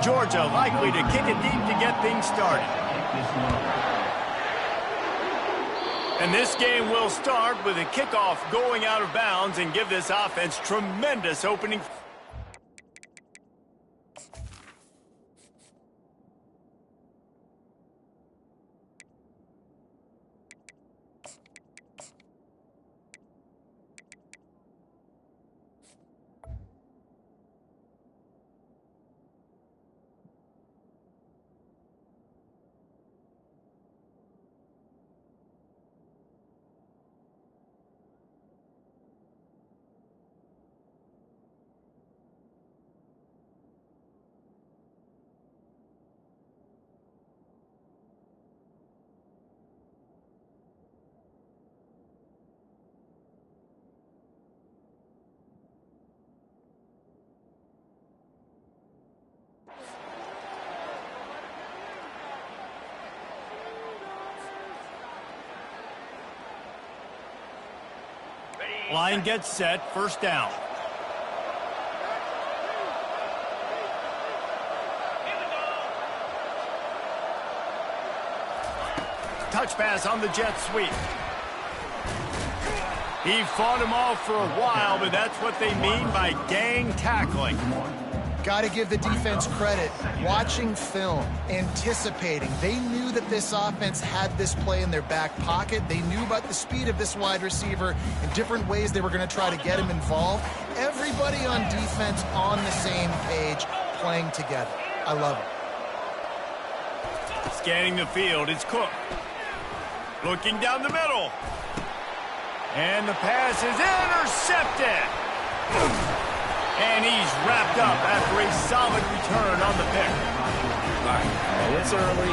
Georgia likely to kick it deep to get things started. And this game will start with a kickoff going out of bounds and give this offense tremendous opening. Line gets set, first down. Touch pass on the jet sweep. He fought him off for a while, but that's what they mean by gang tackling. Got to give the defense credit. Watching film, anticipating. They knew that this offense had this play in their back pocket. They knew about the speed of this wide receiver and different ways they were going to try to get him involved. Everybody on defense on the same page, playing together. I love it. Scanning the field, it's Cook. Looking down the middle. And the pass is intercepted. And he's wrapped up after a solid return on the pick. All right, well, it's early,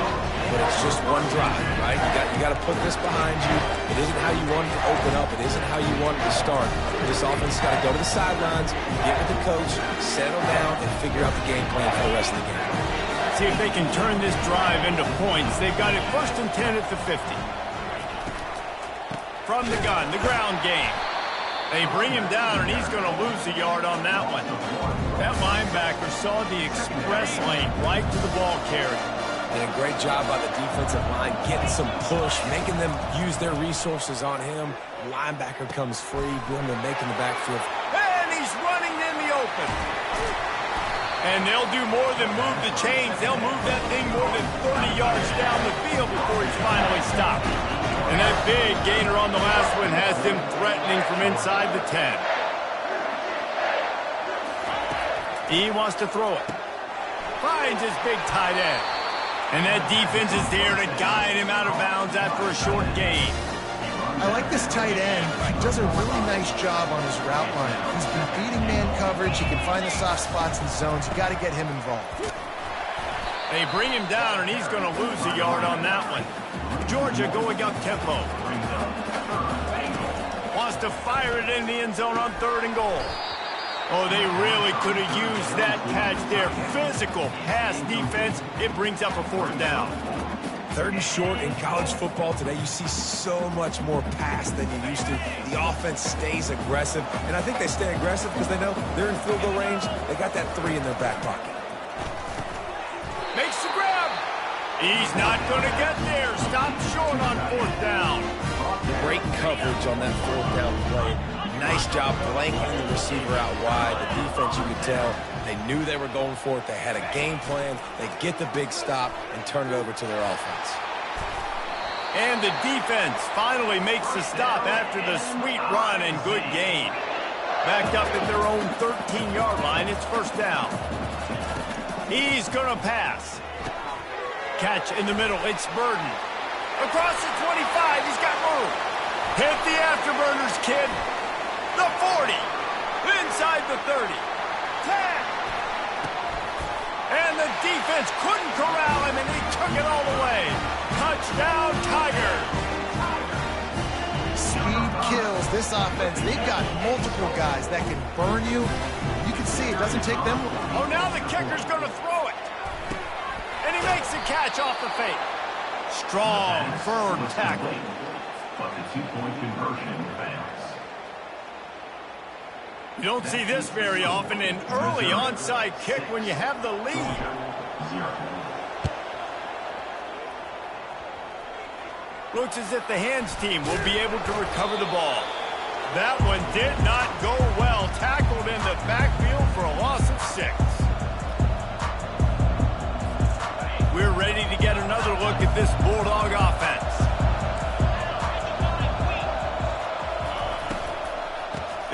but it's just one drive, right? You got to put this behind you. It isn't how you wanted to open up. It isn't how you wanted to start. This offense has got to go to the sidelines, get with the coach, settle down, and figure out the game plan for the rest of the game. See if they can turn this drive into points. They've got it 1st and 10 at the 50. From the gun, the ground game. They bring him down, and he's going to lose a yard on that one. That linebacker saw the express lane right to the ball carrier. And a great job by the defensive line, getting some push, making them use their resources on him. Linebacker comes free, boom, they're making the backfield. And he's running in the open. And they'll do more than move the chains. They'll move that thing more than 30 yards down the field before he's finally stopped. And that big gainer on the last one has them threatening from inside the 10. He wants to throw it. Finds his big tight end. And that defense is there to guide him out of bounds after a short gain. I like this tight end. He does a really nice job on his route line. He's been beating man coverage. He can find the soft spots and zones. You got to get him involved. They bring him down, and he's going to lose a yard on that one. Georgia going up tempo. Wants to fire it in the end zone on 3rd and goal. Oh, they really could have used that catch there. Physical pass defense. It brings up a 4th down. 3rd and short in college football today. You see so much more pass than you used to. The offense stays aggressive, and I think they stay aggressive because they know they're in field goal range. They got that 3 in their back pocket. Makes the grab. He's not going to get there. Stop short on 4th down. Great coverage on that 4th down play. Nice job blanketing the receiver out wide. The defense, you could tell, they knew they were going for it. They had a game plan. They get the big stop and turn it over to their offense. And the defense finally makes the stop after the sweet run and good gain. Backed up at their own 13-yard line. It's 1st down. He's going to pass. Catch in the middle. It's Burden. Across the 25. He's got room. Hit the afterburners, kid. The 40. Inside the 30. 10. And the defense couldn't corral him, and he took it all the way. Touchdown, Tigers. Speed kills. This offense, they've got multiple guys that can burn you. You can see it doesn't take them. Oh, now the kicker's going to throw it. And he makes the catch off the fake. Strong, firm tackle. But the 2-point conversion fails. You don't see this very often, an early onside kick when you have the lead. Looks as if the hands team will be able to recover the ball. That one did not go well. Tackled in the backfield for a loss of 6. We're ready to get another look at this Bulldog offense.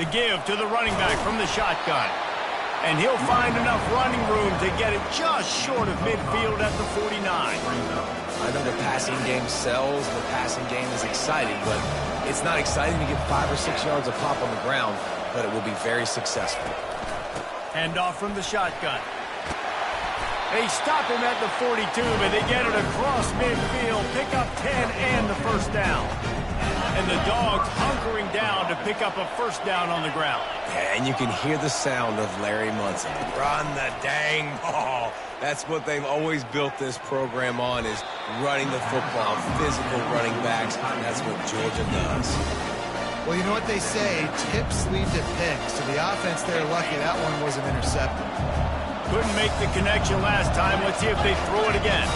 The give to the running back from the shotgun. And he'll find enough running room to get it just short of midfield at the 49. I know the passing game sells, the passing game is exciting, but it's not exciting to get 5 or 6 yards of pop on the ground, but it will be very successful. Hand off from the shotgun. They stop him at the 42, but they get it across midfield, pick up 10 and the first down. And the Dogs hunkering down to pick up a first down on the ground. Yeah, and you can hear the sound of Larry Munson. Run the dang ball. That's what they've always built this program on, is running the football, physical running backs. That's what Georgia does. Well, you know what they say, tips lead to picks. So the offense there, lucky that one wasn't intercepted. Couldn't make the connection last time. Let's see if they throw it again.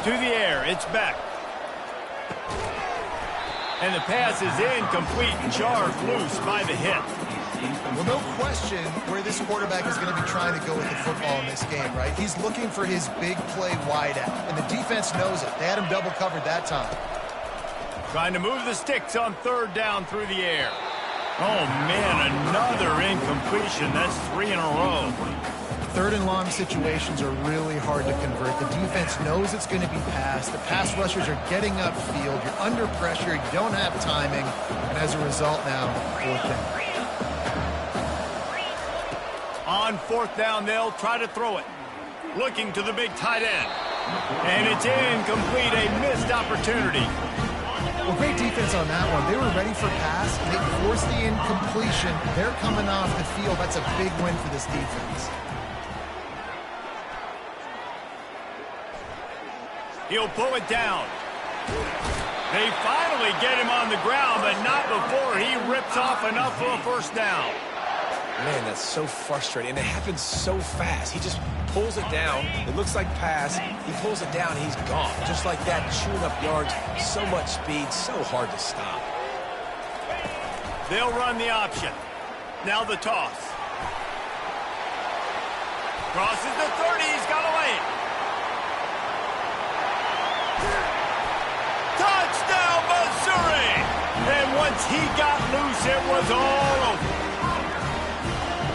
To the air, it's back. And the pass is incomplete, charged loose by the hit. Well, no question where this quarterback is going to be trying to go with the football in this game, right? He's looking for his big play wide out, and the defense knows it. They had him double covered that time. Trying to move the sticks on third down through the air. Oh, man, another incompletion. That's 3 in a row. Third and long situations are really hard to convert. The defense knows it's going to be passed. The pass rushers are getting upfield. You're under pressure. You don't have timing. And as a result now, 4th down. On 4th down, they'll try to throw it. Looking to the big tight end. And it's incomplete, a missed opportunity. Well, great defense on that one. They were ready for pass, and they forced the incompletion. They're coming off the field. That's a big win for this defense. He'll pull it down. They finally get him on the ground, but not before he rips off enough for a first down. Man, that's so frustrating, and it happens so fast. He just pulls it down. It looks like pass. He pulls it down, he's gone. Just like that, chewing up yards. So much speed, so hard to stop. They'll run the option. Now the toss. Crosses the 30, he's got a lane. Touchdown, Missouri! And once he got loose, it was all over.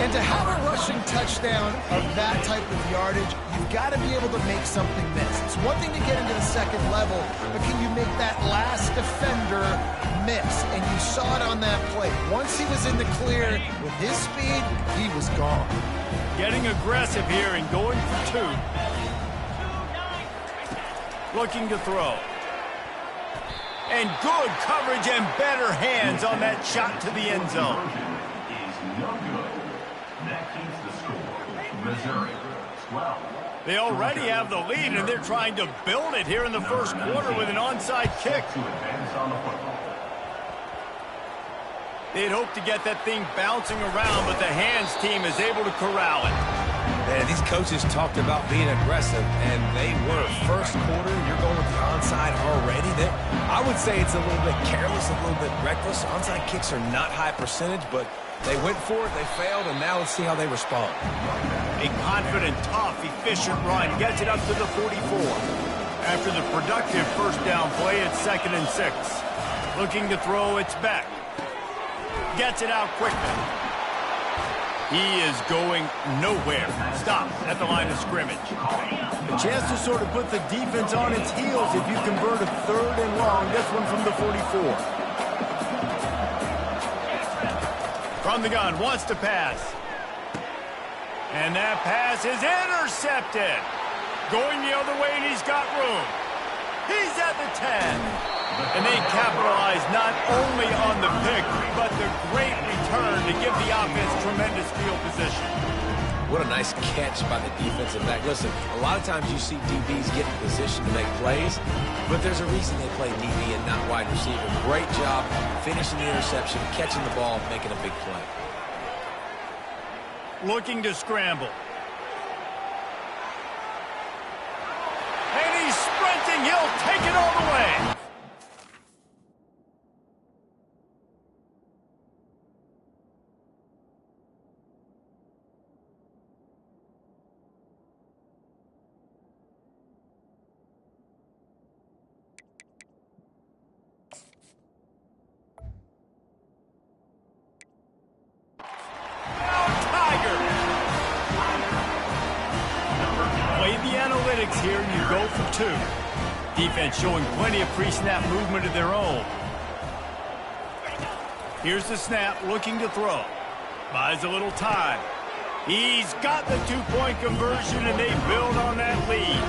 And to have a rushing touchdown of that type of yardage, you've got to be able to make something miss. It's one thing to get into the second level, but can you make that last defender miss? And you saw it on that play. Once he was in the clear, with his speed, he was gone. Getting aggressive here and going for 2. Looking to throw. And good coverage and better hands on that shot to the end zone. Missouri, 12. They already have the lead, and they're trying to build it here in the first quarter with an onside kick. To advance on the football. They'd hoped to get that thing bouncing around, but the hands team is able to corral it. Man, these coaches talked about being aggressive, and they were. First quarter, you're going with the onside already. I would say it's a little bit careless, a little bit reckless. Onside kicks are not high percentage, but they went for it, they failed, and now let's see how they respond. A confident, tough, efficient run gets it up to the 44. After the productive first down play, it's 2nd and 6. Looking to throw, it's back. Gets it out quickly. He is going nowhere. Stop at the line of scrimmage. A chance to sort of put the defense on its heels if you convert a 3rd and long. This one from the 44. From the gun, wants to pass. And that pass is intercepted. Going the other way, and he's got room. He's at the 10. And they capitalize not only on the pick, but the great return to give the offense tremendous field position. What a nice catch by the defensive back. Listen, a lot of times you see DBs get in position to make plays, but there's a reason they play DB and not wide receiver. Great job finishing the interception, catching the ball, making a big play. Looking to scramble. throwing. He'll take it all the way. Here, and you go for two. Defense showing plenty of pre-snap movement of their own. Here's the snap, looking to throw. Buys a little time. He's got the two-point conversion, and they build on that lead.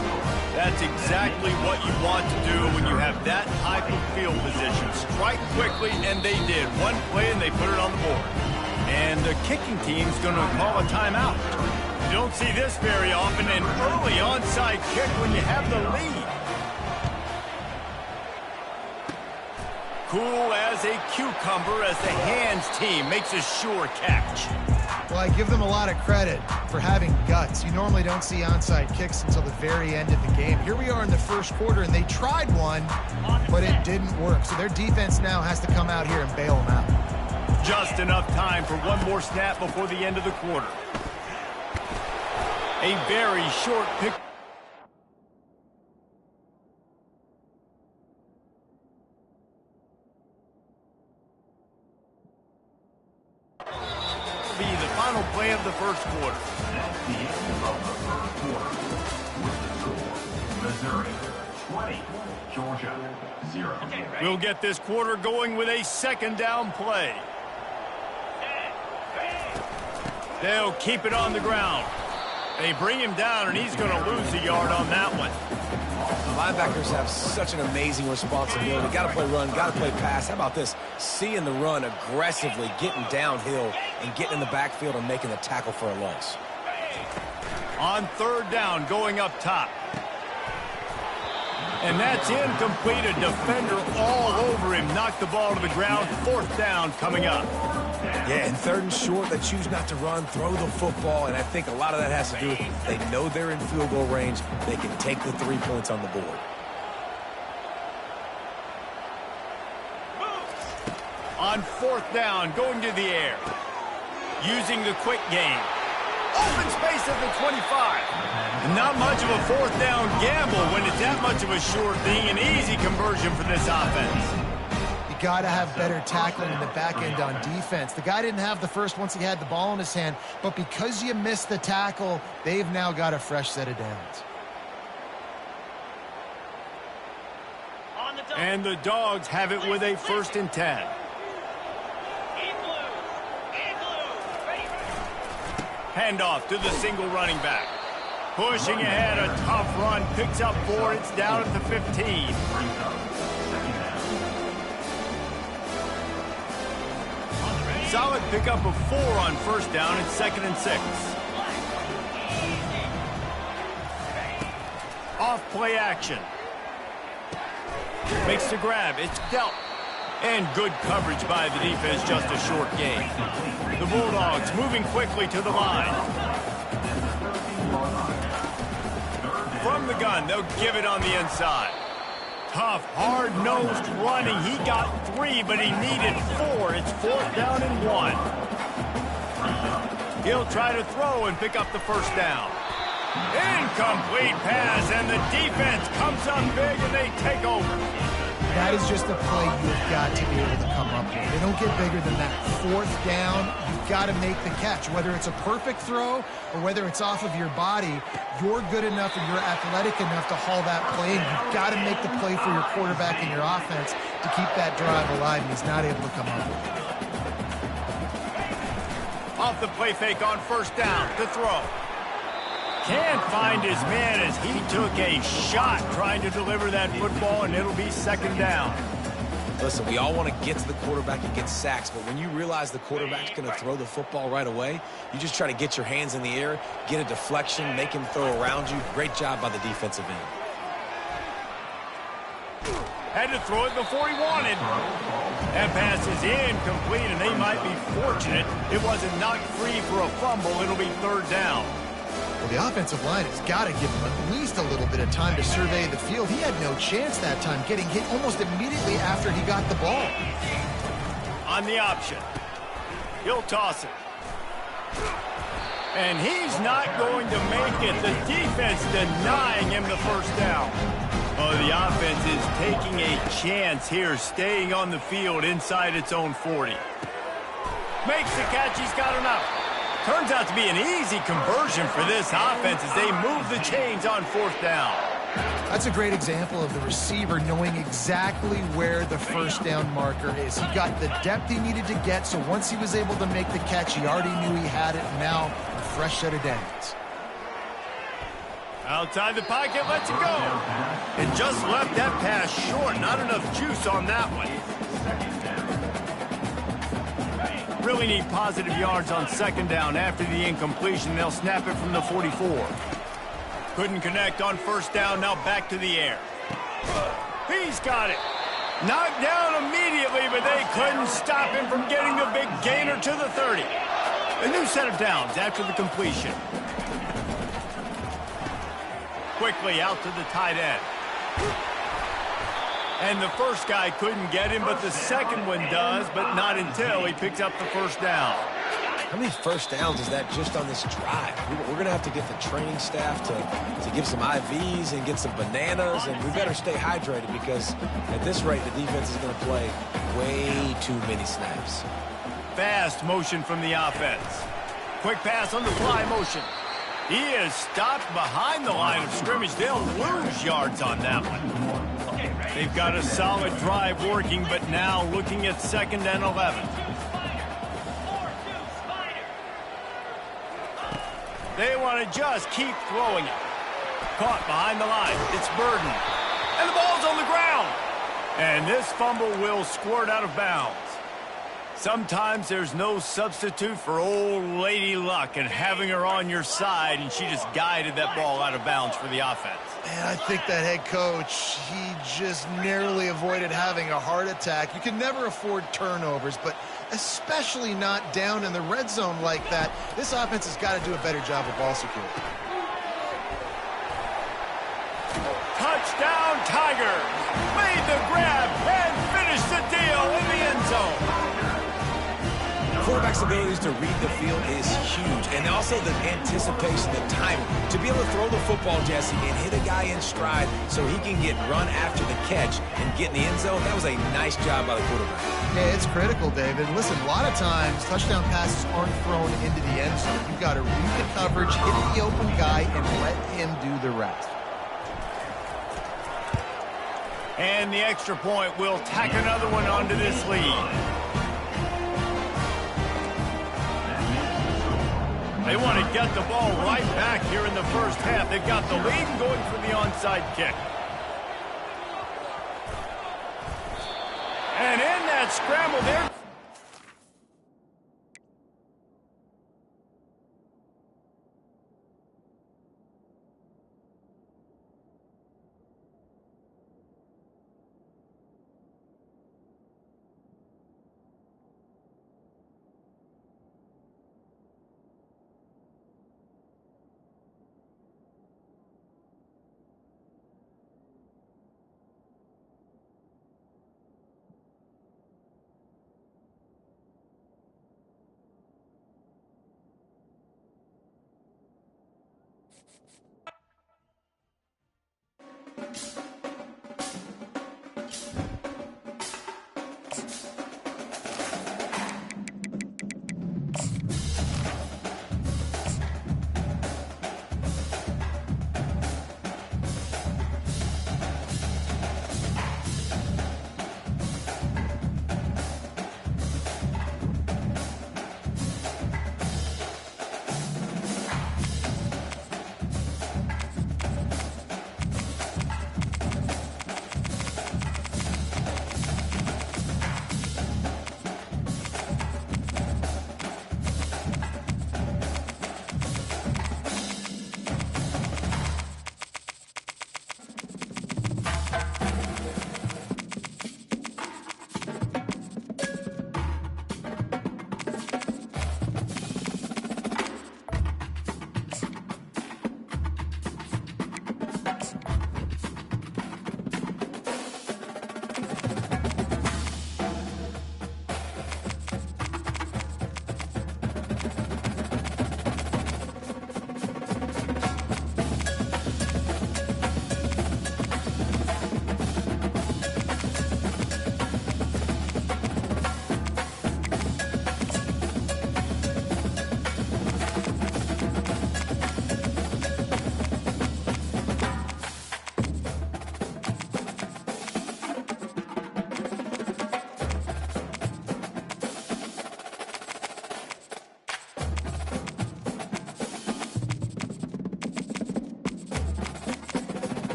That's exactly what you want to do when you have that type of field position. Strike quickly, and they did. One play, and they put it on the board. And the kicking team's going to call a timeout. You don't see this very often, an early onside kick when you have the lead. Cool as a cucumber as the hands team makes a sure catch. Well, I give them a lot of credit for having guts. You normally don't see onside kicks until the very end of the game. Here we are in the first quarter, and they tried one, but it didn't work. So their defense now has to come out here and bail them out. Just enough time for one more snap before the end of the quarter. A very short pick. Be the final play of the first quarter. At the end of the first quarter, with the score, Missouri 20, Georgia 0. We'll get this quarter going with a second down play. They'll keep it on the ground. They bring him down, and he's going to lose a yard on that one. Linebackers have such an amazing responsibility. Got to play run, got to play pass. How about this? Seeing the run aggressively, getting downhill, and getting in the backfield and making the tackle for a loss. On third down, going up top. And that's incomplete. A defender all over him. Knocked the ball to the ground. Fourth down coming up. Yeah, and third and short, they choose not to run, throw the football, and I think a lot of that has to do with they know they're in field goal range. They can take the 3 points on the board. On fourth down, going to the air. Using the quick game. Open space at the 25. Not much of a fourth down gamble when it's that much of a sure thing. An easy conversion for this offense. You got to have better tackling in the back end on defense. The guy didn't have the first once he had the ball in his hand, but because you missed the tackle, they've now got a fresh set of downs. And the Dogs have it with a 1st and 10. Handoff to the single running back. Pushing ahead, a tough run, picks up 4, it's down at the 15. Solid pickup of 4 on first down. It's 2nd and 6. Off play action. Makes the grab. It's dealt. And good coverage by the defense, just a short gain. The Bulldogs moving quickly to the line. From the gun, they'll give it on the inside. Tough, hard-nosed running. He got 3, but he needed 4. It's 4th down and 1. He'll try to throw and pick up the first down. Incomplete pass, and the defense comes up big, and they take over. That is just a play you've got to be able to come up with. They don't get bigger than that. 4th down, you've got to make the catch. Whether it's a perfect throw or whether it's off of your body, you're good enough and you're athletic enough to haul that play, and you've got to make the play for your quarterback and your offense to keep that drive alive, and he's not able to come up with it. Off the play fake on first down to throw. Can't find his man as he took a shot trying to deliver that football, and it'll be 2nd down. Listen, we all want to get to the quarterback and get sacks, but when you realize the quarterback's going to throw the football right away, you just try to get your hands in the air, get a deflection, make him throw around you. Great job by the defensive end. Had to throw it before he wanted. That pass is incomplete, and they might be fortunate it wasn't knocked free for a fumble. It'll be 3rd down. Well, the offensive line has got to give him at least a little bit of time to survey the field. He had no chance that time, getting hit almost immediately after he got the ball. On the option. He'll toss it. And he's not going to make it. The defense denying him the first down. Oh, the offense is taking a chance here, staying on the field inside its own 40. Makes the catch. He's got enough. Turns out to be an easy conversion for this offense as they move the chains on fourth down. That's a great example of the receiver knowing exactly where the first down marker is. He got the depth he needed to get, so once he was able to make the catch, he already knew he had it. Now, a fresh set of downs. Outside the pocket, lets it go. It just left that pass short. Not enough juice on that one. Really need positive yards on second down after the incompletion. They'll snap it from the 44. Couldn't connect on first down. Now back to the air. He's got it. Knocked down immediately, but they couldn't stop him from getting the big gainer to the 30. A new set of downs after the completion. Quickly out to the tight end. And the first guy couldn't get him, but the second one does, but not until he picks up the first down. How many first downs is that just on this drive? We're going to have to get the training staff to give some IVs and get some bananas, and we better stay hydrated because at this rate, the defense is going to play way too many snaps. Fast motion from the offense. Quick pass on the fly motion. He is stopped behind the line of scrimmage. They'll lose yards on that one. They've got a solid drive working, but now looking at 2nd and 11. They want to just keep throwing it. Caught behind the line. It's Burden. And the ball's on the ground. And this fumble will squirt out of bounds. Sometimes there's no substitute for old lady luck and having her on your side, and she just guided that ball out of bounds for the offense. Man, I think that head coach, he just narrowly avoided having a heart attack. You can never afford turnovers, but especially not down in the red zone like that. This offense has got to do a better job of ball security. Touchdown, Tigers! Made the grab and finished the deal in the end zone. Quarterback's abilities to read the field is huge, and also the anticipation, the timing. To be able to throw the football, Jesse, and hit a guy in stride so he can get run after the catch and get in the end zone, that was a nice job by the quarterback. Yeah, it's critical, David. Listen, a lot of times touchdown passes aren't thrown into the end zone. You've got to read the coverage, hit the open guy, and let him do the rest. And the extra point will tack another one onto this lead. They want to get the ball right back here in the first half. They've got the lead and going for the onside kick. And in that scramble there.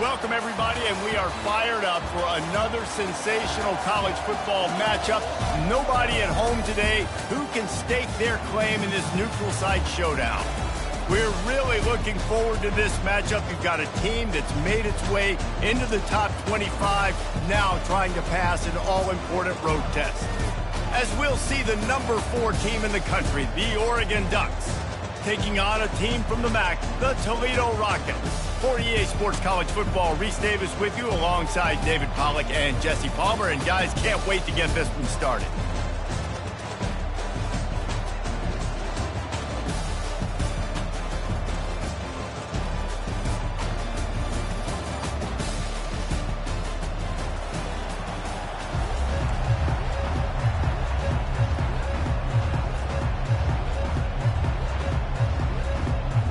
Welcome, everybody, and we are fired up for another sensational college football matchup. Nobody at home today who can stake their claim in this neutral site showdown. We're really looking forward to this matchup. You've got a team that's made its way into the top 25, now trying to pass an all-important road test. As we'll see the number 4 team in the country, the Oregon Ducks, taking on a team from the MAC, the Toledo Rockets. For EA Sports College Football, Reese Davis with you alongside David Pollack and Jesse Palmer. And guys, can't wait to get this one started.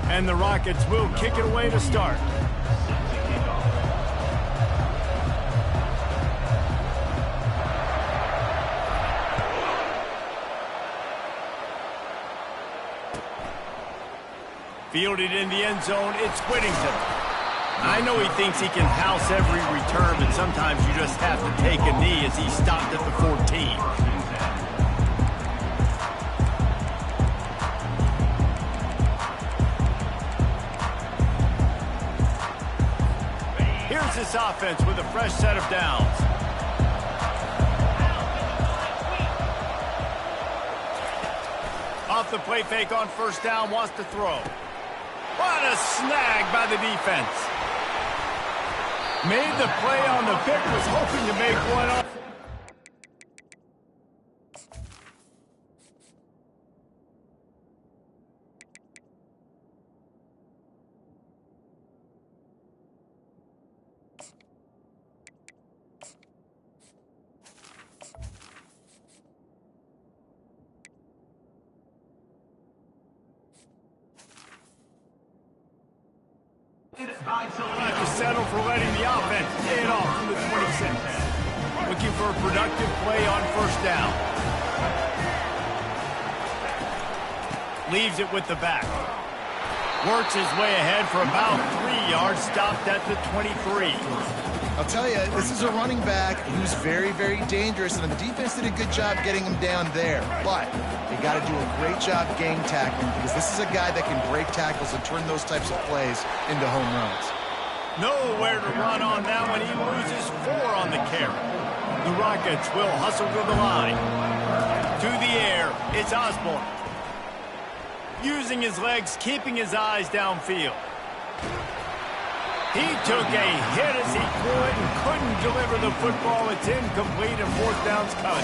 And the Rockets will kick it away to start. Fielded in the end zone, it's Whittington. I know he thinks he can house every return, but sometimes you just have to take a knee as he stopped at the 14. Here's this offense with a fresh set of downs. Off the play fake on first down, wants to throw. What a snag by the defense. Made the play on the pick, was hoping to make one up. Not to settle for letting the offense pay it off from the 26. Looking for a productive play on first down. Leaves it with the back. Works his way ahead for about 3 yards, stopped at the 23. I'll tell you, this is a running back who's very, very dangerous, and the defense did a good job getting him down there. But they got to do a great job gang tackling, because this is a guy that can break tackles and turn those types of plays into home runs. Nowhere to run on that one. He loses 4 on the carry. The Rockets will hustle to the line. To the air, it's Osborne. Using his legs, keeping his eyes downfield. He took a hit as he threw it and couldn't deliver the football. It's incomplete and fourth down's coming.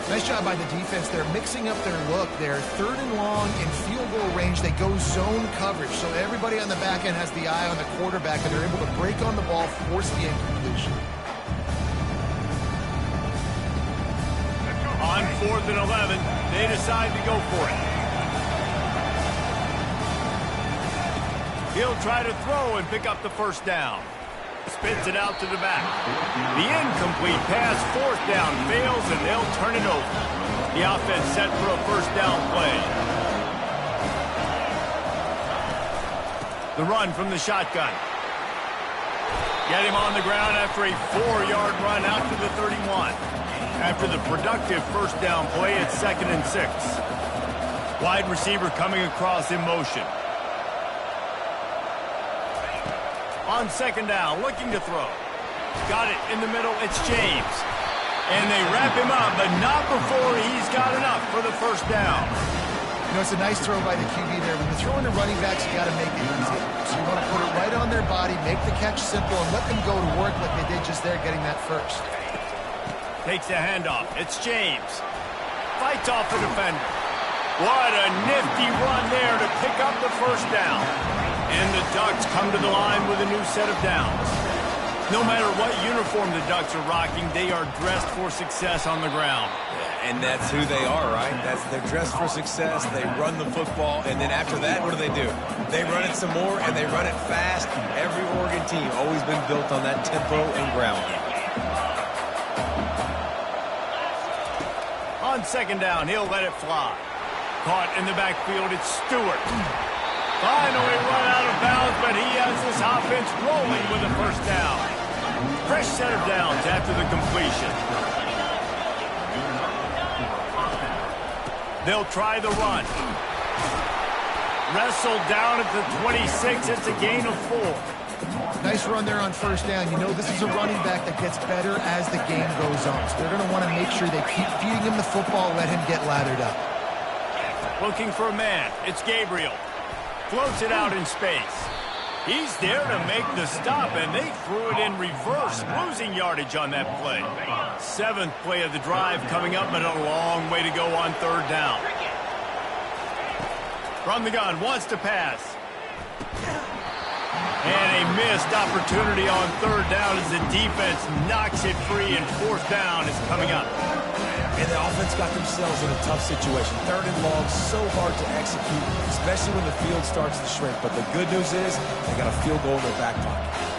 Nice job by the defense. They're mixing up their look. They're 3rd and long in field goal range. They go zone coverage. So everybody on the back end has the eye on the quarterback, and they're able to break on the ball, force the incompletion. On 4th and 11, they decide to go for it. He'll try to throw and pick up the first down. Spits it out to the back. The incomplete pass, 4th down, fails, and they'll turn it over. The offense set for a first down play. The run from the shotgun. Get him on the ground after a 4-yard run out to the 31. After the productive first down play, it's 2nd and 6. Wide receiver coming across in motion. On 2nd down, looking to throw. Got it in the middle, it's James. And they wrap him up, but not before he's got enough for the first down. You know, it's a nice throw by the QB there. When you're throwing to running backs, you got to make it easy. So you want to put it right on their body, make the catch simple, and let them go to work like they did just there, getting that first. Takes a handoff, it's James. Fights off the defender. What a nifty run there to pick up the first down. And the Ducks come to the line with a new set of downs. No matter what uniform the Ducks are rocking, they are dressed for success on the ground. And that's who they are, right? They're dressed for success. They run the football, and then after that, what do? They run it some more, and they run it fast. Every Oregon team always been built on that tempo and ground game. On 2nd down, he'll let it fly. Caught in the backfield, it's Stewart. Finally run out of bounds, but he has this offense rolling with a first down. Fresh set of downs after the completion. They'll try the run. Wrestled down at the 26. It's a gain of 4. Nice run there on first down. You know this is a running back that gets better as the game goes on. So they're going to want to make sure they keep feeding him the football, let him get lathered up. Looking for a man. It's Gabriel. Floats it out in space. He's there to make the stop, and they threw it in reverse, losing yardage on that play. 7th play of the drive coming up, but a long way to go on third down. From the gun, wants to pass. And a missed opportunity on third down as the defense knocks it free, and fourth down is coming up. And the offense got themselves in a tough situation. 3rd and long, so hard to execute, especially when the field starts to shrink. But the good news is they got a field goal in their back pocket.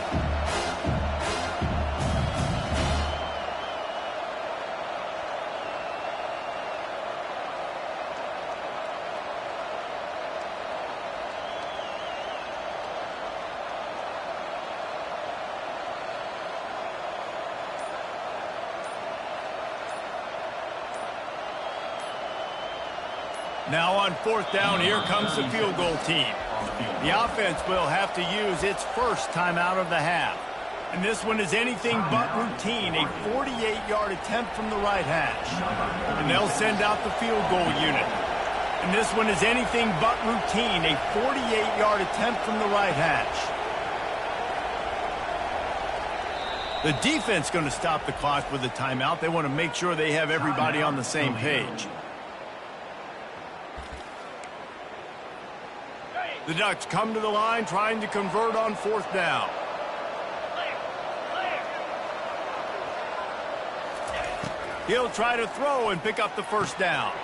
Now on fourth down, here comes the field goal team. The offense will have to use its first timeout of the half. And this one is anything but routine, a 48-yard attempt from the right hash. And they'll send out the field goal unit. And this one is anything but routine, a 48-yard attempt from the right hash. The defense going to stop the clock with a timeout. They want to make sure they have everybody on the same page. The Ducks come to the line trying to convert on fourth down. He'll try to throw and pick up the first down.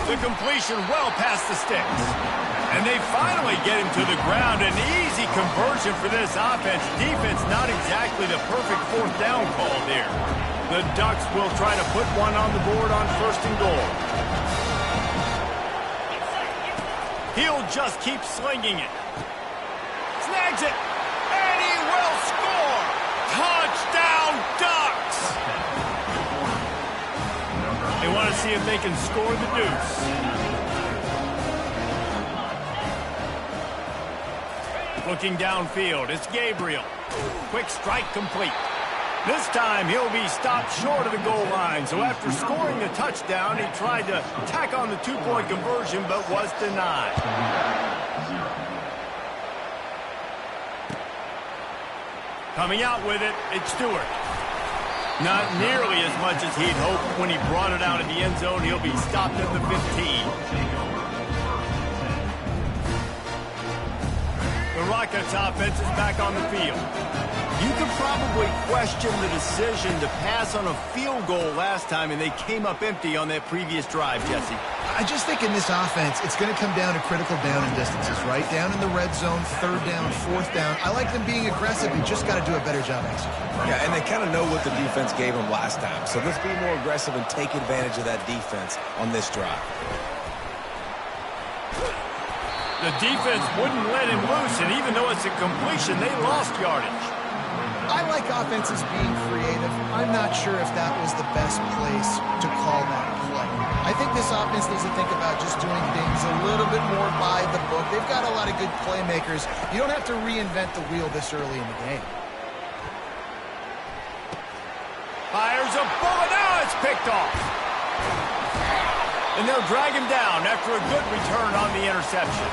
The completion well past the sticks. And they finally get him to the ground. An easy conversion for this offense. Defense not exactly the perfect fourth down call there. The Ducks will try to put one on the board on first and goal. He'll just keep slinging it. Snags it. And he will score. Touchdown, Ducks. They want to see if they can score the deuce. Looking downfield, it's Gabriel. Quick strike complete. This time he'll be stopped short of the goal line. So after scoring the touchdown, he tried to tack on the two-point conversion but was denied. Coming out with it, it's Stewart. Not nearly as much as he'd hoped when he brought it out of the end zone. He'll be stopped at the 15. The Rockets offense is back on the field. You could probably question the decision to pass on a field goal last time, and they came up empty on that previous drive, Jesse. I just think in this offense, it's going to come down to critical down and distances, right? Down in the red zone, third down, fourth down. I like them being aggressive. You just got to do a better job executing. Yeah, and they kind of know what the defense gave them last time. So let's be more aggressive and take advantage of that defense on this drive. The defense wouldn't let him loose, and even though it's a completion, they lost yardage. I like offenses being creative. I'm not sure if that was the best place to call that play. I think this offense needs to think about just doing things a little bit more by the book. They've got a lot of good playmakers. You don't have to reinvent the wheel this early in the game. Fires a bullet. Now it's picked off. And they'll drag him down after a good return on the interception.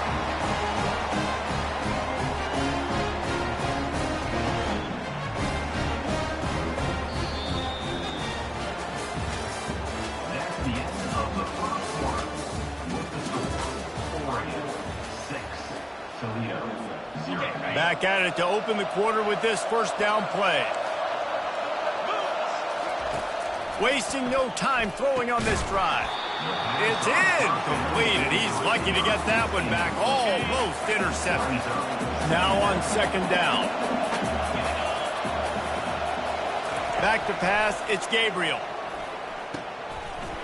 Back at it to open the quarter with this first down play. Wasting no time throwing on this drive. It's incomplete, and he's lucky to get that one back. Almost intercepted. Now on second down. Back to pass, it's Gabriel.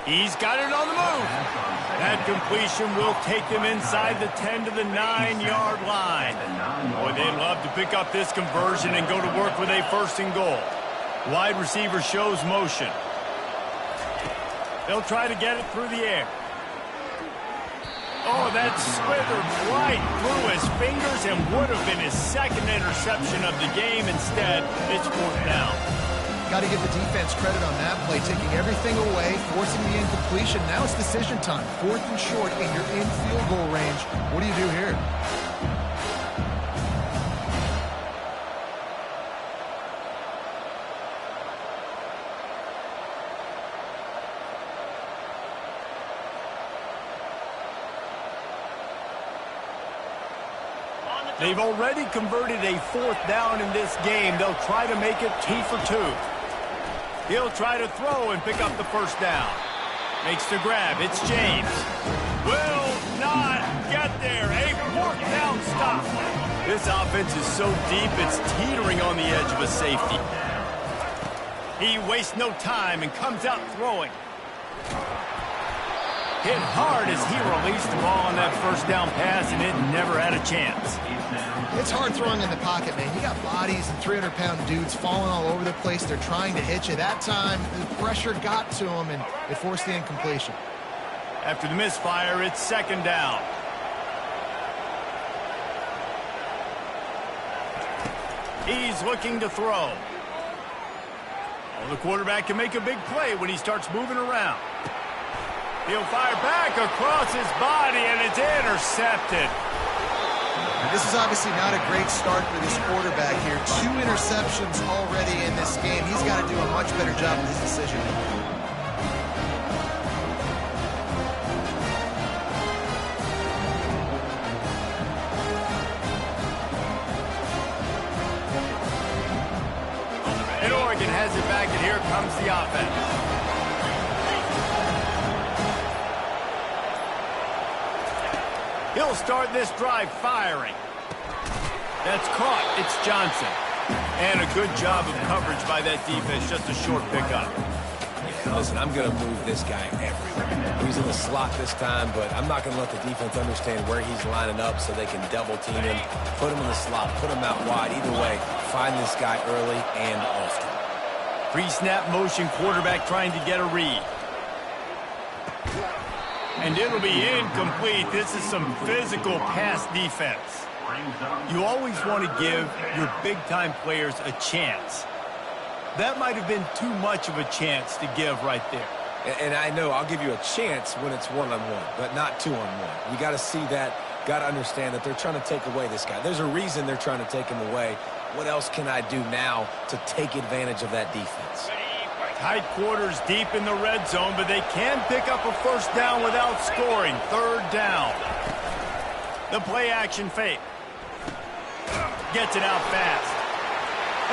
He's got it on the move. That completion will take them inside the 10 to the 9-yard line. Boy, they'd love to pick up this conversion and go to work with a 1st and goal. Wide receiver shows motion. They'll try to get it through the air. Oh, that slithered right through his fingers and would have been his 2nd interception of the game. Instead, it's 4th down. Got to give the defense credit on that play, taking everything away, forcing the incompletion. Now it's decision time. 4th and short, and you're in field goal range. What do you do here? They've already converted a 4th down in this game. They'll try to make it 2 for 2. He'll try to throw and pick up the 1st down. Makes the grab. It's James. Will not get there. A 4th down stop. This offense is so deep, it's teetering on the edge of a safety. He wastes no time and comes out throwing. Hit hard as he released the ball on that 1st down pass, and it never had a chance. It's hard throwing in the pocket, man. You got bodies and 300-pound dudes falling all over the place. They're trying to hit you. That time, the pressure got to him, and it forced the incompletion. After the misfire, it's 2nd down. He's looking to throw. Well, the quarterback can make a big play when he starts moving around. He'll fire back across his body, and it's intercepted. This is obviously not a great start for this quarterback here. 2 interceptions already in this game. He's got to do a much better job with his decision. And Oregon has it back, and here comes the offense. He'll start this drive firing. That's caught. It's Johnson. And a good job of coverage by that defense. Just a short pickup. Listen, I'm going to move this guy everywhere. He's in the slot this time, but I'm not going to let the defense understand where he's lining up so they can double team him, put him in the slot, put him out wide. Either way, find this guy early and often. Pre-snap motion, quarterback trying to get a read. And it'll be incomplete. This is some physical pass defense. You always want to give your big-time players a chance. That might have been too much of a chance to give right there. And I know I'll give you a chance when it's one-on-one, but not two-on-one. You got to see that, got to understand that they're trying to take away this guy. There's a reason they're trying to take him away. What else can I do now to take advantage of that defense? Tight quarters deep in the red zone, but they can pick up a 1st down without scoring. 3rd down. The play action fake. Gets it out fast.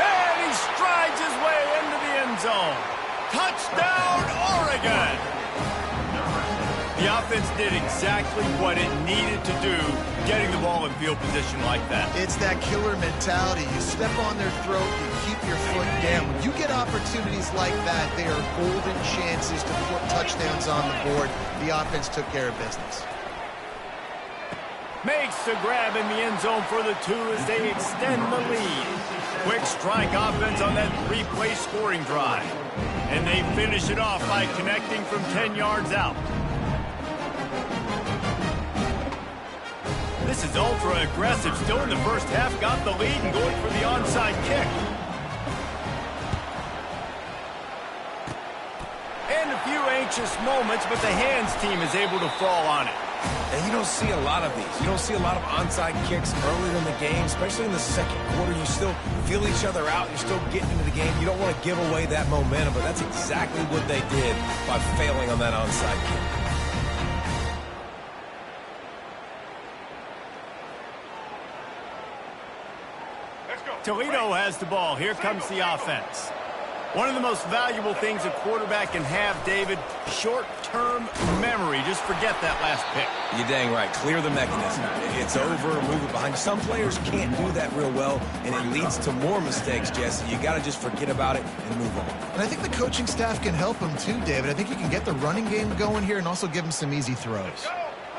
And he strides his way into the end zone. Touchdown, Oregon! The offense did exactly what it needed to do, getting the ball in field position like that. It's that killer mentality. You step on their throat, you keep your foot down. When you get opportunities like that, they are golden chances to put touchdowns on the board. The offense took care of business. Makes the grab in the end zone for the 2 as they extend the lead. Quick strike offense on that 3-play scoring drive. And they finish it off by connecting from 10 yards out. This is ultra aggressive. Still in the first half, got the lead and going for the onside kick. And a few anxious moments, but the hands team is able to fall on it. And you don't see a lot of these. You don't see a lot of onside kicks earlier in the game, especially in the 2nd quarter. You still feel each other out. You're still getting into the game. You don't want to give away that momentum, but that's exactly what they did by failing on that onside kick. Toledo has the ball. Here comes the offense. One of the most valuable things a quarterback can have, David, short-term memory. Just forget that last pick. You're dang right. Clear the mechanism. It's over, move it behind you. Some players can't do that real well, and it leads to more mistakes, Jesse. You got to just forget about it and move on. And I think the coaching staff can help him too, David. I think he can get the running game going here and also give him some easy throws.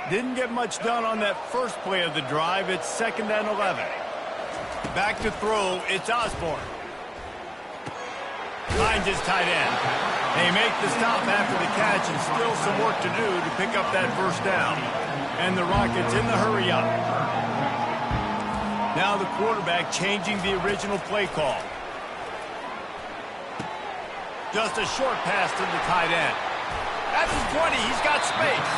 Didn't get much done on that first play of the drive. It's 2nd and 11. Back to throw. It's Osborne. Finds his tight end. They make the stop after the catch and still some work to do to pick up that first down. And the Rockets in the hurry up. Now the quarterback changing the original play call. Just a short pass to the tight end. At his 20, he's got space.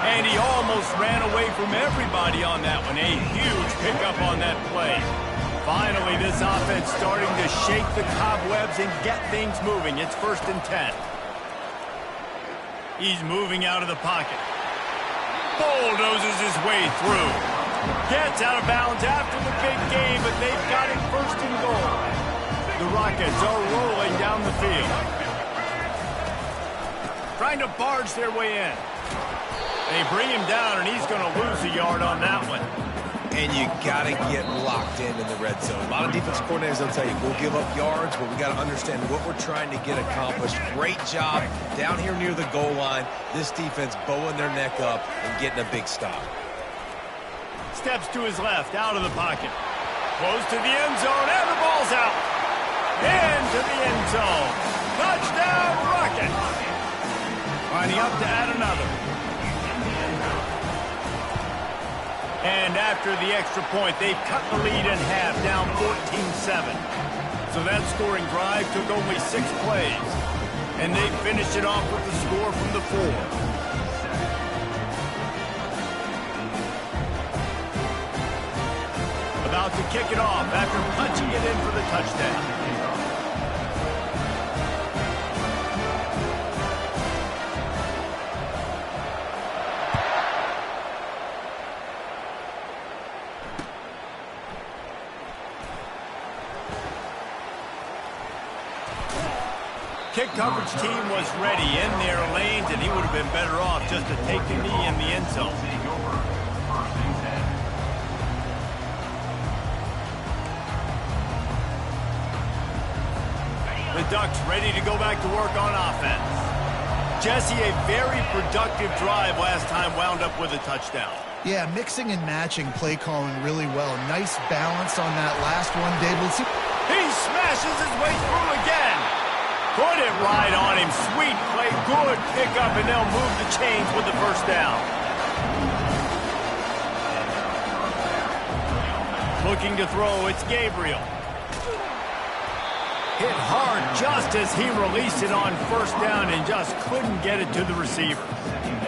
And he almost ran away from everybody on that one. A huge pickup on that play. Finally, this offense starting to shake the cobwebs and get things moving. It's 1st and 10. He's moving out of the pocket. Bulldozes his way through. Gets out of bounds after the big game, but they've got it 1st and goal. The Rockets are rolling down the field. Trying to barge their way in. They bring him down, and he's going to lose a yard on that one. And you got to get locked in the red zone. A lot of defensive coordinators will tell you, we'll give up yards, but we got to understand what we're trying to get accomplished. Great job down here near the goal line. This defense bowing their neck up and getting a big stop. Steps to his left, out of the pocket. Close to the end zone, and the ball's out. Into the end zone. Touchdown, Rockets. Lining up to add another. And after the extra point, they've cut the lead in half, down 14-7. So that scoring drive took only 6 plays. And they finished it off with the score from the 4. About to kick it off after punching it in for the touchdown. Kick coverage team was ready in their lanes, and he would have been better off just to take the knee in the end zone. The Ducks ready to go back to work on offense. Jesse, a very productive drive last time, wound up with a touchdown. Yeah, mixing and matching play calling really well. Nice balance on that last one, Dave. Let's see. He smashes his way through again. Put it right on him. Sweet play. Good pickup, and they'll move the chains with the first down. Looking to throw. It's Gabriel. Hit hard just as he released it on first down and just couldn't get it to the receiver.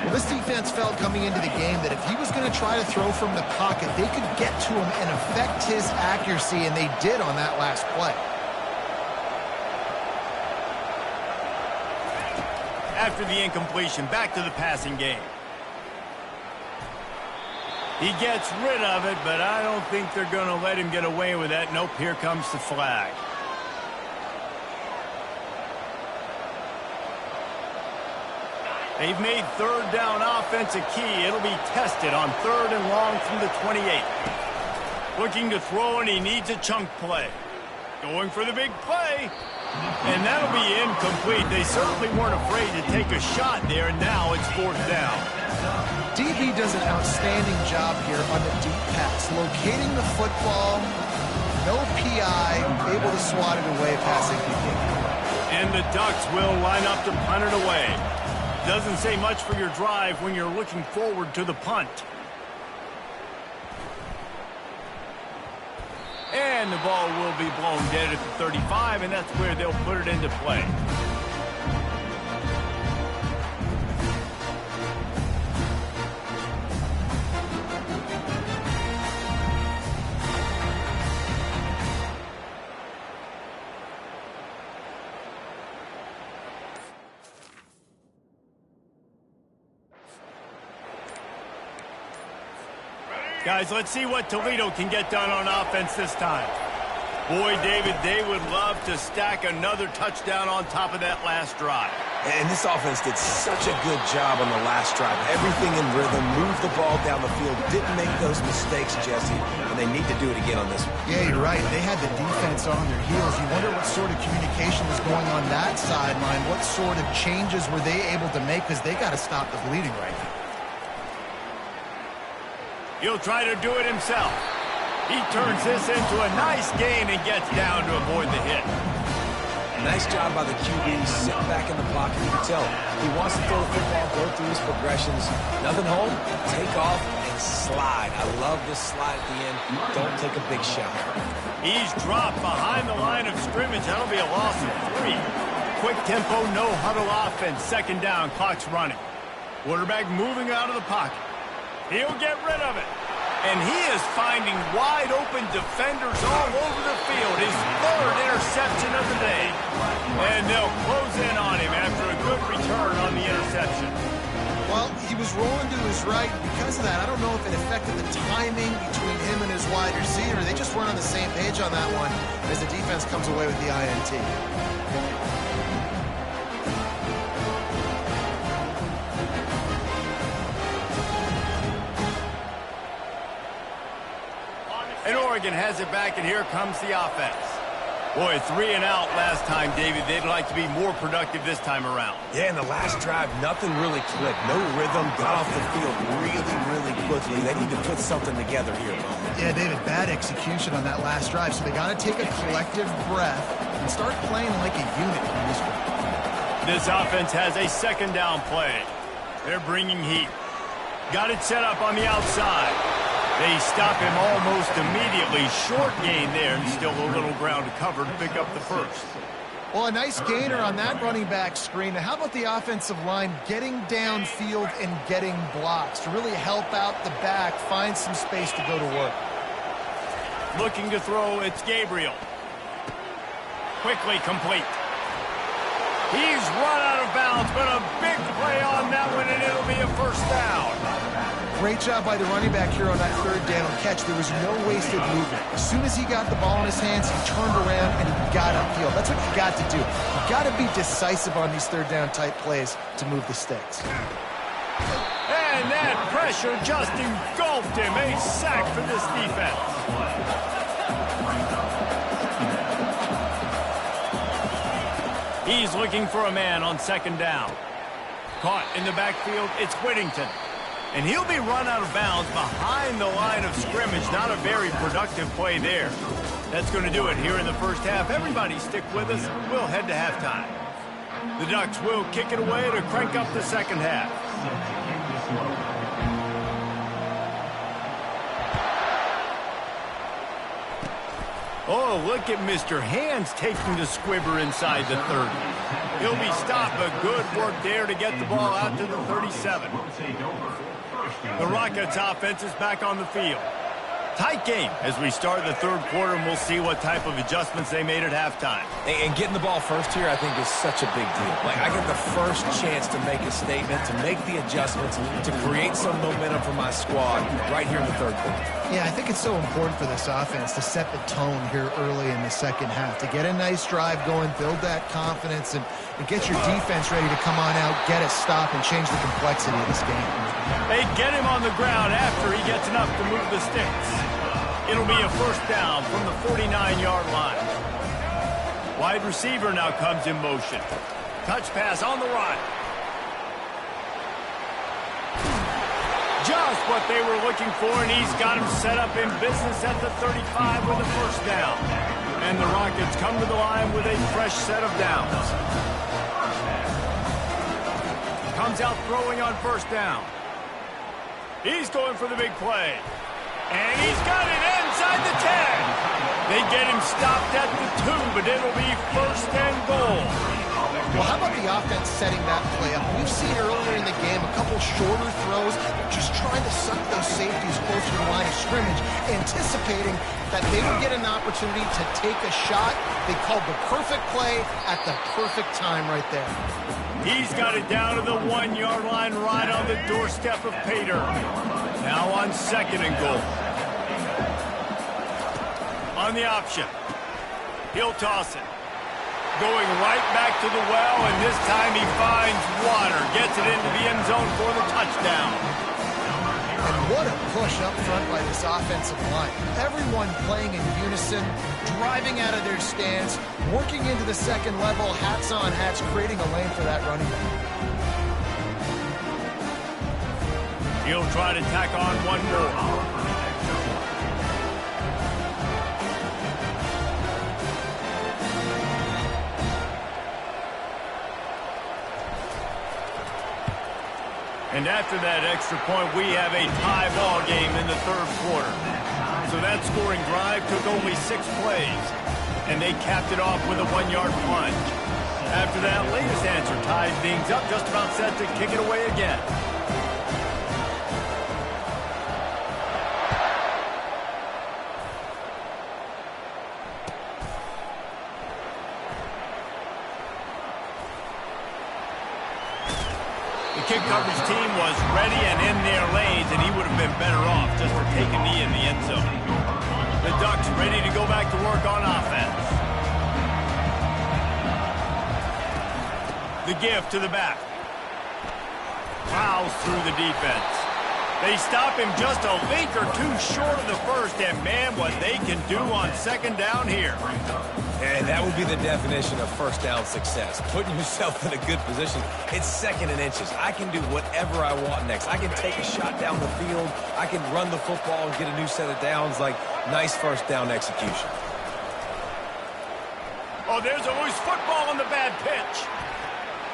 Well, this defense felt coming into the game that if he was going to try to throw from the pocket, they could get to him and affect his accuracy, and they did on that last play. After the incompletion, back to the passing game. He gets rid of it, but I don't think they're going to let him get away with that. Nope, here comes the flag. They've made third down offense a key. It'll be tested on 3rd and long from the 28. Looking to throw, and he needs a chunk play. Going for the big play. And that'll be incomplete. They certainly weren't afraid to take a shot there, and now it's 4th down. DB does an outstanding job here on the deep pass. Locating the football, no PI, able to swat it away, passing complete. And the Ducks will line up to punt it away. Doesn't say much for your drive when you're looking forward to the punt. And the ball will be blown dead at the 35, and that's where they'll put it into play. Guys, let's see what Toledo can get done on offense this time. Boy, David, they would love to stack another touchdown on top of that last drive. And this offense did such a good job on the last drive. Everything in rhythm, moved the ball down the field, didn't make those mistakes, Jesse, and they need to do it again on this one. Yeah, you're right. They had the defense on their heels. You wonder what sort of communication was going on that sideline. What sort of changes were they able to make, because they got to stop the bleeding right now. He'll try to do it himself. He turns this into a nice gain and gets down to avoid the hit. Nice job by the QB, sitting back in the pocket. You can tell he wants to throw the football, go through his progressions. Nothing home, take off, and slide. I love this slide at the end. Don't take a big shot. He's dropped behind the line of scrimmage. That'll be a loss of 3. Quick tempo, no huddle offense. Second down, clock's running. Quarterback moving out of the pocket. He'll get rid of it. And he is finding wide-open defenders all over the field. His 3rd interception of the day. And they'll close in on him after a good return on the interception. Well, he was rolling to his right. Because of that, I don't know if it affected the timing between him and his wide receiver. They just weren't on the same page on that one as the defense comes away with the INT. And Oregon has it back, and here comes the offense. Boy, 3 and out last time, David. They'd like to be more productive this time around. Yeah, in the last drive, nothing really clicked. No rhythm, got off the field really quickly. They need to put something together here, Mo. Yeah, David, bad execution on that last drive, so they got to take a collective breath and start playing like a unit in this one. This offense has a second down play. They're bringing heat. Got it set up on the outside. They stop him almost immediately. Short gain there, and still a little ground to cover to pick up the first. Well, a nice gainer on that running back screen. Now, how about the offensive line getting downfield and getting blocks to really help out the back, find some space to go to work? Looking to throw, it's Gabriel. Quickly complete. He's run out of bounds, but a big play on that one, and it'll be a first down. Great job by the running back here on that 3rd down catch. There was no wasted movement. As soon as he got the ball in his hands, he turned around and he got upfield. That's what you got to do. You got to be decisive on these 3rd down type plays to move the sticks. And that pressure just engulfed him. A sack for this defense. He's looking for a man on second down. Caught in the backfield, it's Whittington. And he'll be run out of bounds behind the line of scrimmage. Not a very productive play there. That's going to do it here in the first half. Everybody stick with us. We'll head to halftime. The Ducks will kick it away to crank up the second half. Oh, look at Mr. Hands taking the squibber inside the 30. He'll be stopped, but good work there to get the ball out to the 37. The Rockets offense is back on the field. Tight game as we start the 3rd quarter, and we'll see what type of adjustments they made at halftime. And getting the ball first here, I think, is such a big deal. Like, I get the first chance to make a statement, to make the adjustments, to create some momentum for my squad right here in the 3rd quarter. Yeah, I think it's so important for this offense to set the tone here early in the second half, to get a nice drive going, build that confidence, and get your defense ready to come on out, get a stop, and change the complexity of this game. They get him on the ground after he gets enough to move the sticks. It'll be a first down from the 49-yard line. Wide receiver now comes in motion. Touch pass on the run. Just what they were looking for, and he's got him set up in business at the 35 with a first down. And the Rockets come to the line with a fresh set of downs. Comes out throwing on first down. He's going for the big play. And he's got it inside the 10. They get him stopped at the 2, but it'll be first and goal. Well, how about the offense setting that play up? We've seen earlier in the game a couple shorter throws, just trying to suck those safeties closer to the line of scrimmage, anticipating that they would get an opportunity to take a shot. They called the perfect play at the perfect time right there. He's got it down to the 1-yard line right on the doorstep of Pater. Now on second and goal. On the option. He'll toss it. Going right back to the well, and this time he finds water. Gets it into the end zone for the touchdown. And what a push up front by this offensive line. Everyone playing in unison, driving out of their stance, working into the second level, hats on hats, creating a lane for that running back. He'll try to tack on one more. And after that extra point, we have a tie ball game in the third quarter. So that scoring drive took only 6 plays, and they capped it off with a 1-yard plunge. After that latest answer tied things up, just about set to kick it away again. The kick coverage team was ready and in their lanes, and he would have been better off just to take a knee in the end zone. The Ducks ready to go back to work on offense. The give to the back. Plows through the defense. They stop him just a link or two short of the first, and man, what they can do on second down here. And that would be the definition of first down success. Putting yourself in a good position. It's second and inches. I can do whatever I want next. I can take a shot down the field. I can run the football and get a new set of downs. Like, nice first down execution. Oh, there's a loose football on the bad pitch.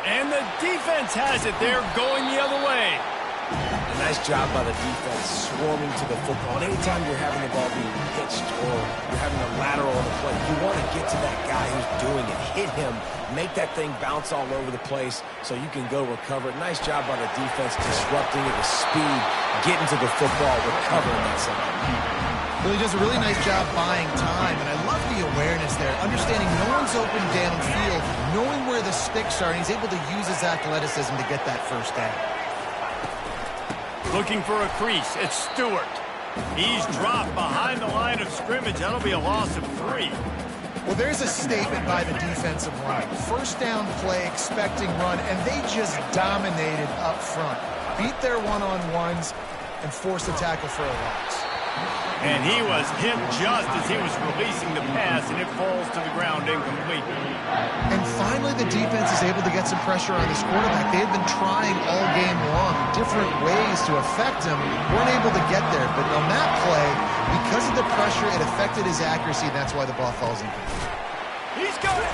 And the defense has it. They're going the other way. A nice job by the defense swarming to the football. And anytime you're having the ball being pitched or you're having a lateral on the play, you want to get to that guy who's doing it, hit him, make that thing bounce all over the place so you can go recover it. Nice job by the defense disrupting it with speed, getting to the football, recovering that side. Really does a really nice job buying time, and I love the awareness there, understanding no one's open downfield, knowing where the sticks are, and he's able to use his athleticism to get that first down. Looking for a crease. It's Stewart. He's dropped behind the line of scrimmage. That'll be a loss of 3. Well, there's a statement by the defensive line. First down play, expecting run, and they just dominated up front. Beat their one-on-ones and forced a tackle for a loss. And he was hit just as he was releasing the pass, and it falls to the ground incomplete. And finally, the defense is able to get some pressure on this quarterback. They had been trying all game long, different ways to affect him, weren't able to get there. But on that play, because of the pressure, it affected his accuracy, and that's why the ball falls incomplete. He's got it!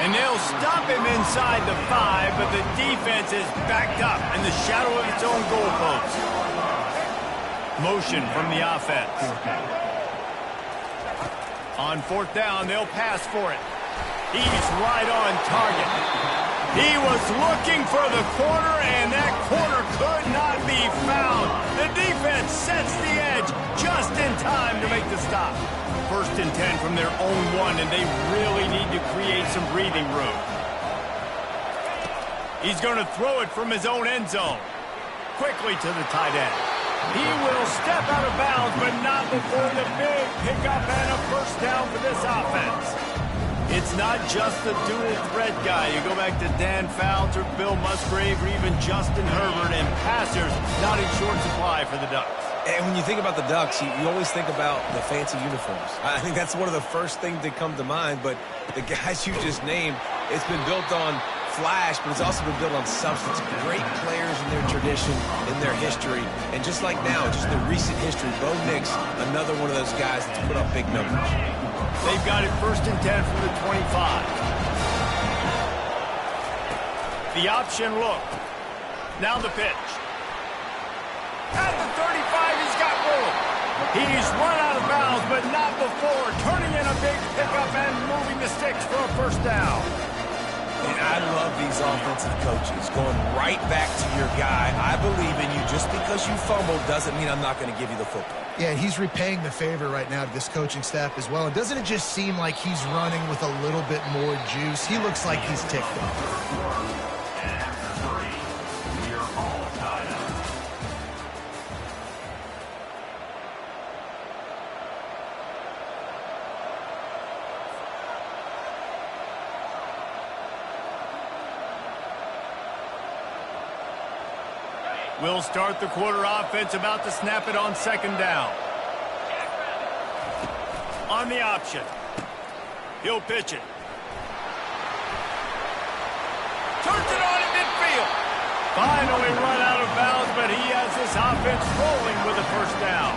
And they'll stop him inside the 5, but the defense is backed up in the shadow of its own goalpost. Motion from the offense. On fourth down, they'll pass for it. He's right on target. He was looking for the corner, and that corner could not be found. The defense sets the edge just in time to make the stop. First and 10 from their own 1, and they really need to create some breathing room. He's going to throw it from his own end zone. Quickly to the tight end. He will step out of bounds, but not before the big pickup and a first down for this offense. It's not just the dual threat guy. You go back to Dan Fouts or Bill Musgrave or even Justin Herbert, and passers not in short supply for the Ducks. And when you think about the Ducks, you always think about the fancy uniforms. I think that's one of the first things that come to mind, but the guys you just named, it's been built on flash, but it's also been built on substance. Great players in their tradition, in their history, and just like now, just the recent history, Bo Nix, another one of those guys that's put up big numbers. They've got it first and 10 from the 25. The option look. Now the pitch. At the 35, he's got room. He's run out of bounds, but not before turning in a big pickup and moving the sticks for a first down. And I love these offensive coaches going right back to your guy. I believe in you. Just because you fumbled doesn't mean I'm not going to give you the football. Yeah, he's repaying the favor right now to this coaching staff as well. And doesn't it just seem like he's running with a little bit more juice? He looks like he's ticked off. We'll start the quarter offense, about to snap it on second down. On the option. He'll pitch it. Turns it on in midfield. Finally run out of bounds, but he has this offense rolling with a first down.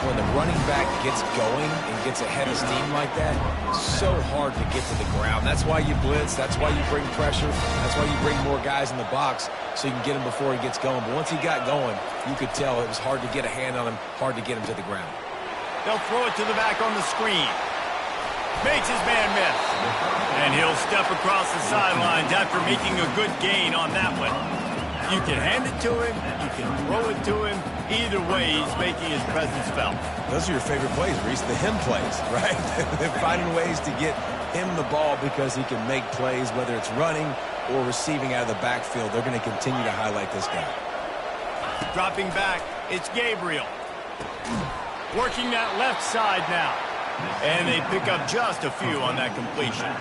When the running back gets going and gets ahead of steam like that, it's so hard to get to the ground. That's why you blitz. That's why you bring pressure. That's why you bring more guys in the box so you can get him before he gets going. But once he got going, you could tell it was hard to get a hand on him, hard to get him to the ground. They'll throw it to the back on the screen. Makes his man miss. And he'll step across the sidelines after making a good gain on that one. You can hand it to him. You can throw it to him. Either way, he's making his presence felt. Those are your favorite plays, Reese, the him plays, right? They're finding ways to get him the ball because he can make plays, whether it's running or receiving out of the backfield. They're going to continue to highlight this guy. Dropping back, it's Gabriel. Working that left side now. And they pick up just a few on that completion.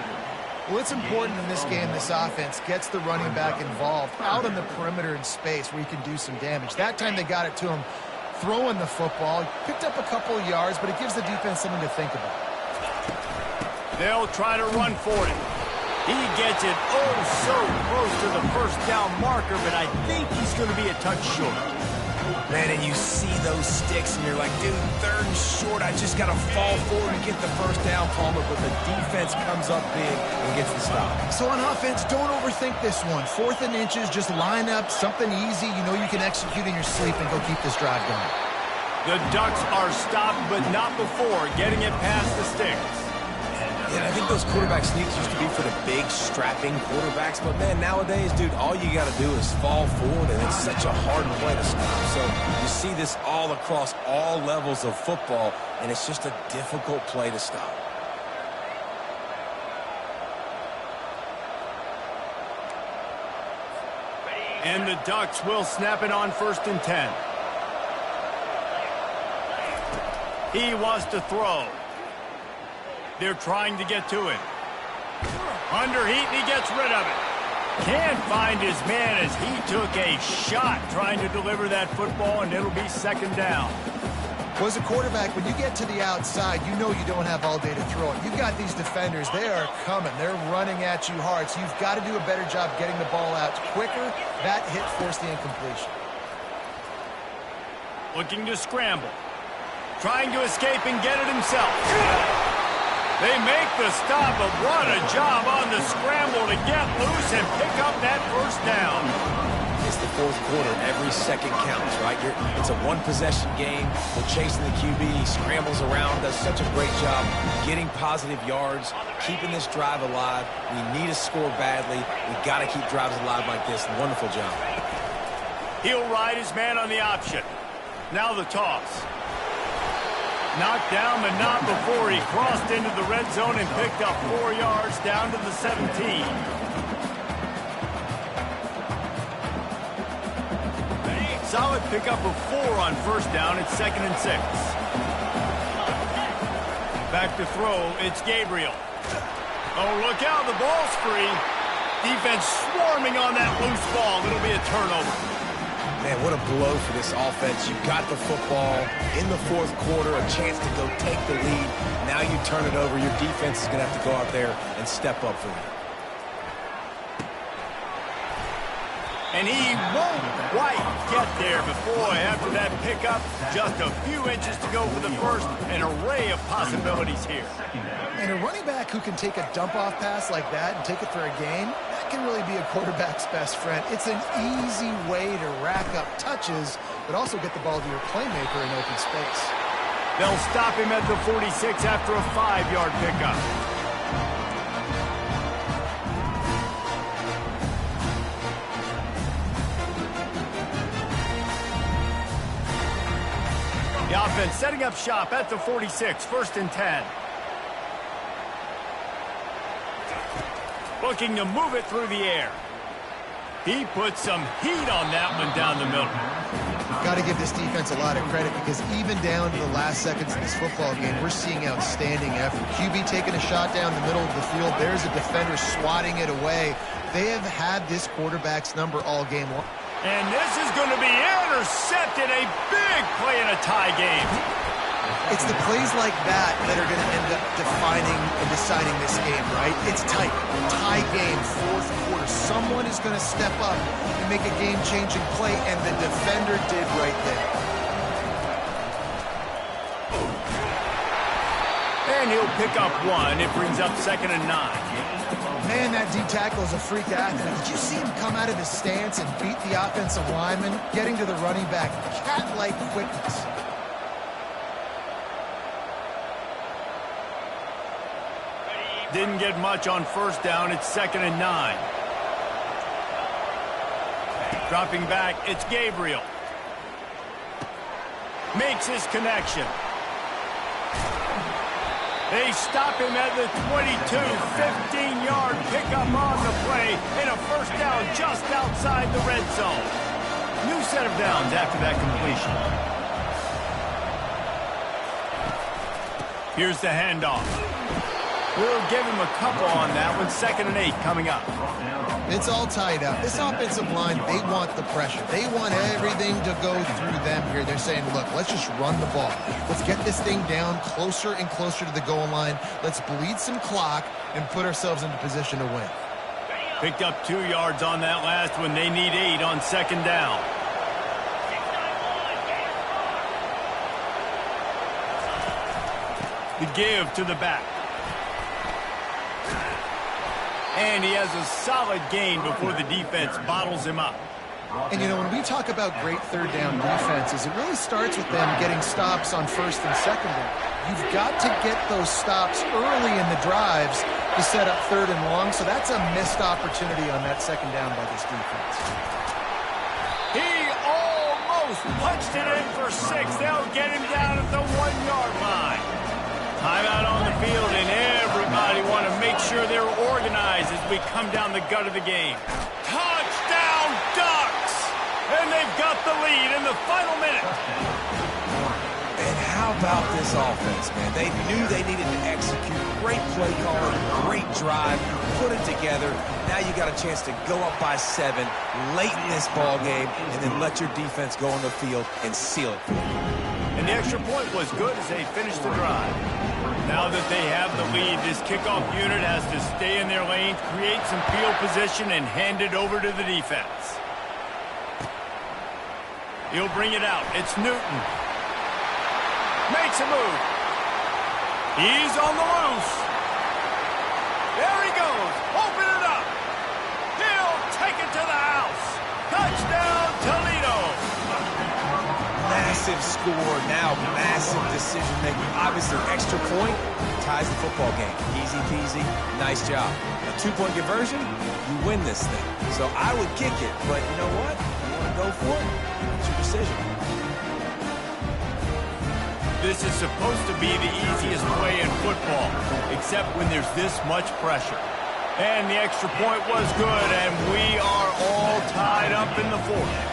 Well, it's important in this game this offense gets the running back involved out on the perimeter in space where he can do some damage. That time they got it to him throwing the football. Picked up a couple of yards, but it gives the defense something to think about. They'll try to run for it. He gets it so close to the first down marker, but I think he's going to be a touch short. Man, and you see those sticks, and you're like, dude, third and short. I just got to fall forward and get the first down, Palmer. But the defense comes up big and gets the stop. So on offense, don't overthink this one. 4th and inches, just line up something easy. You know you can execute in your sleep and go keep this drive going. The Ducks are stopped, but not before getting it past the sticks. Yeah, I think those quarterback sneaks used to be for the big, strapping quarterbacks. But, man, nowadays, dude, all you got to do is fall forward, and it's such a hard play to stop. So you see this all across all levels of football, and it's just a difficult play to stop. And the Ducks will snap it on 1st and 10. He wants to throw. They're trying to get to him. Under heat, and he gets rid of it. Can't find his man as he took a shot trying to deliver that football, and it'll be second down. Well, as a quarterback, when you get to the outside, you know you don't have all day to throw it. You've got these defenders. They are coming. They're running at you hard, so you've got to do a better job getting the ball out quicker. That hit forced the incompletion. Looking to scramble. Trying to escape and get it himself. They make the stop, but what a job on the scramble to get loose and pick up that first down. It's the 4th quarter. Every second counts, right? It's a one-possession game. We're chasing the QB. He scrambles around, does such a great job getting positive yards, keeping this drive alive. We need to score badly. We've got to keep drives alive like this. Wonderful job. He'll ride his man on the option. Now the toss. Knocked down, but not before he crossed into the red zone and picked up 4 yards down to the 17. Solid pickup of 4 on first down. It's 2nd and 6. Back to throw. It's Gabriel. Oh, look out. The ball's free. Defense swarming on that loose ball. It'll be a turnover. Man, what a blow for this offense. You got the football in the 4th quarter, a chance to go take the lead. Now you turn it over. Your defense is going to have to go out there and step up for you. And he won't quite get there. But boy, after that pickup, just a few inches to go for the first. An array of possibilities here. And a running back who can take a dump-off pass like that and take it for a gain, that can really be a quarterback's best friend. It's an easy way to rack up touches, but also get the ball to your playmaker in open space. They'll stop him at the 46 after a 5-yard pickup. The offense setting up shop at the 46, 1st and 10. Looking to move it through the air. He put some heat on that one down the middle. Got to give this defense a lot of credit because even down to the last seconds of this football game, we're seeing outstanding effort. QB taking a shot down the middle of the field. There's a defender swatting it away. They have had this quarterback's number all game long. And this is going to be intercepted. A big play in a tie game. It's the plays like that that are going to end up defining and deciding this game, right? It's tight. Tie game, fourth quarter. Someone is going to step up and make a game-changing play, and the defender did right there. And he'll pick up one. It brings up 2nd and 9. Man, that D-tackle is a freak athlete. Did you see him come out of his stance and beat the offensive lineman, getting to the running back? Cat-like quickness. Didn't get much on first down. It's 2nd and 9. Dropping back, it's Gabriel. Makes his connection. They stop him at the 22, 15-yard pickup on the play, and a first down just outside the red zone. New set of downs after that completion. Here's the handoff. We'll give him a couple on that one. 2nd and 8 coming up. It's all tied up. This offensive line, they want the pressure. They want everything to go through them here. They're saying, look, let's just run the ball. Let's get this thing down closer and closer to the goal line. Let's bleed some clock and put ourselves into position to win. Picked up 2 yards on that last one. They need 8 on 2nd down. The give to the back. And he has a solid gain before the defense bottles him up. And, you know, when we talk about great third down defenses, it really starts with them getting stops on 1st and 2nd down. You've got to get those stops early in the drives to set up 3rd and long, so that's a missed opportunity on that 2nd down by this defense. He almost punched it in for 6. They'll get him down at the 1-yard line. Timeout on the field, and everybody want to make sure they're organized as we come down the gut of the game. Touchdown, Ducks! And they've got the lead in the final minute. And how about this offense, man? They knew they needed to execute. Great play call, great drive, put it together. Now you got a chance to go up by 7 late in this ball game, and then let your defense go on the field and seal it for you. And the extra point was good as they finished the drive. Now that they have the lead, this kickoff unit has to stay in their lanes, create some field position, and hand it over to the defense. He'll bring it out. It's Newton. Makes a move. He's on the loose. There he goes. Open it up. He'll take it to the house. Touchdown, Toledo. Massive score, now massive decision-making. Obviously, extra point ties the football game. Easy peasy, nice job. A 2-point conversion, you win this thing. So I would kick it, but you know what? You want to go for it? It's your decision. This is supposed to be the easiest play in football, except when there's this much pressure. And the extra point was good, and we are all tied up in the 4th.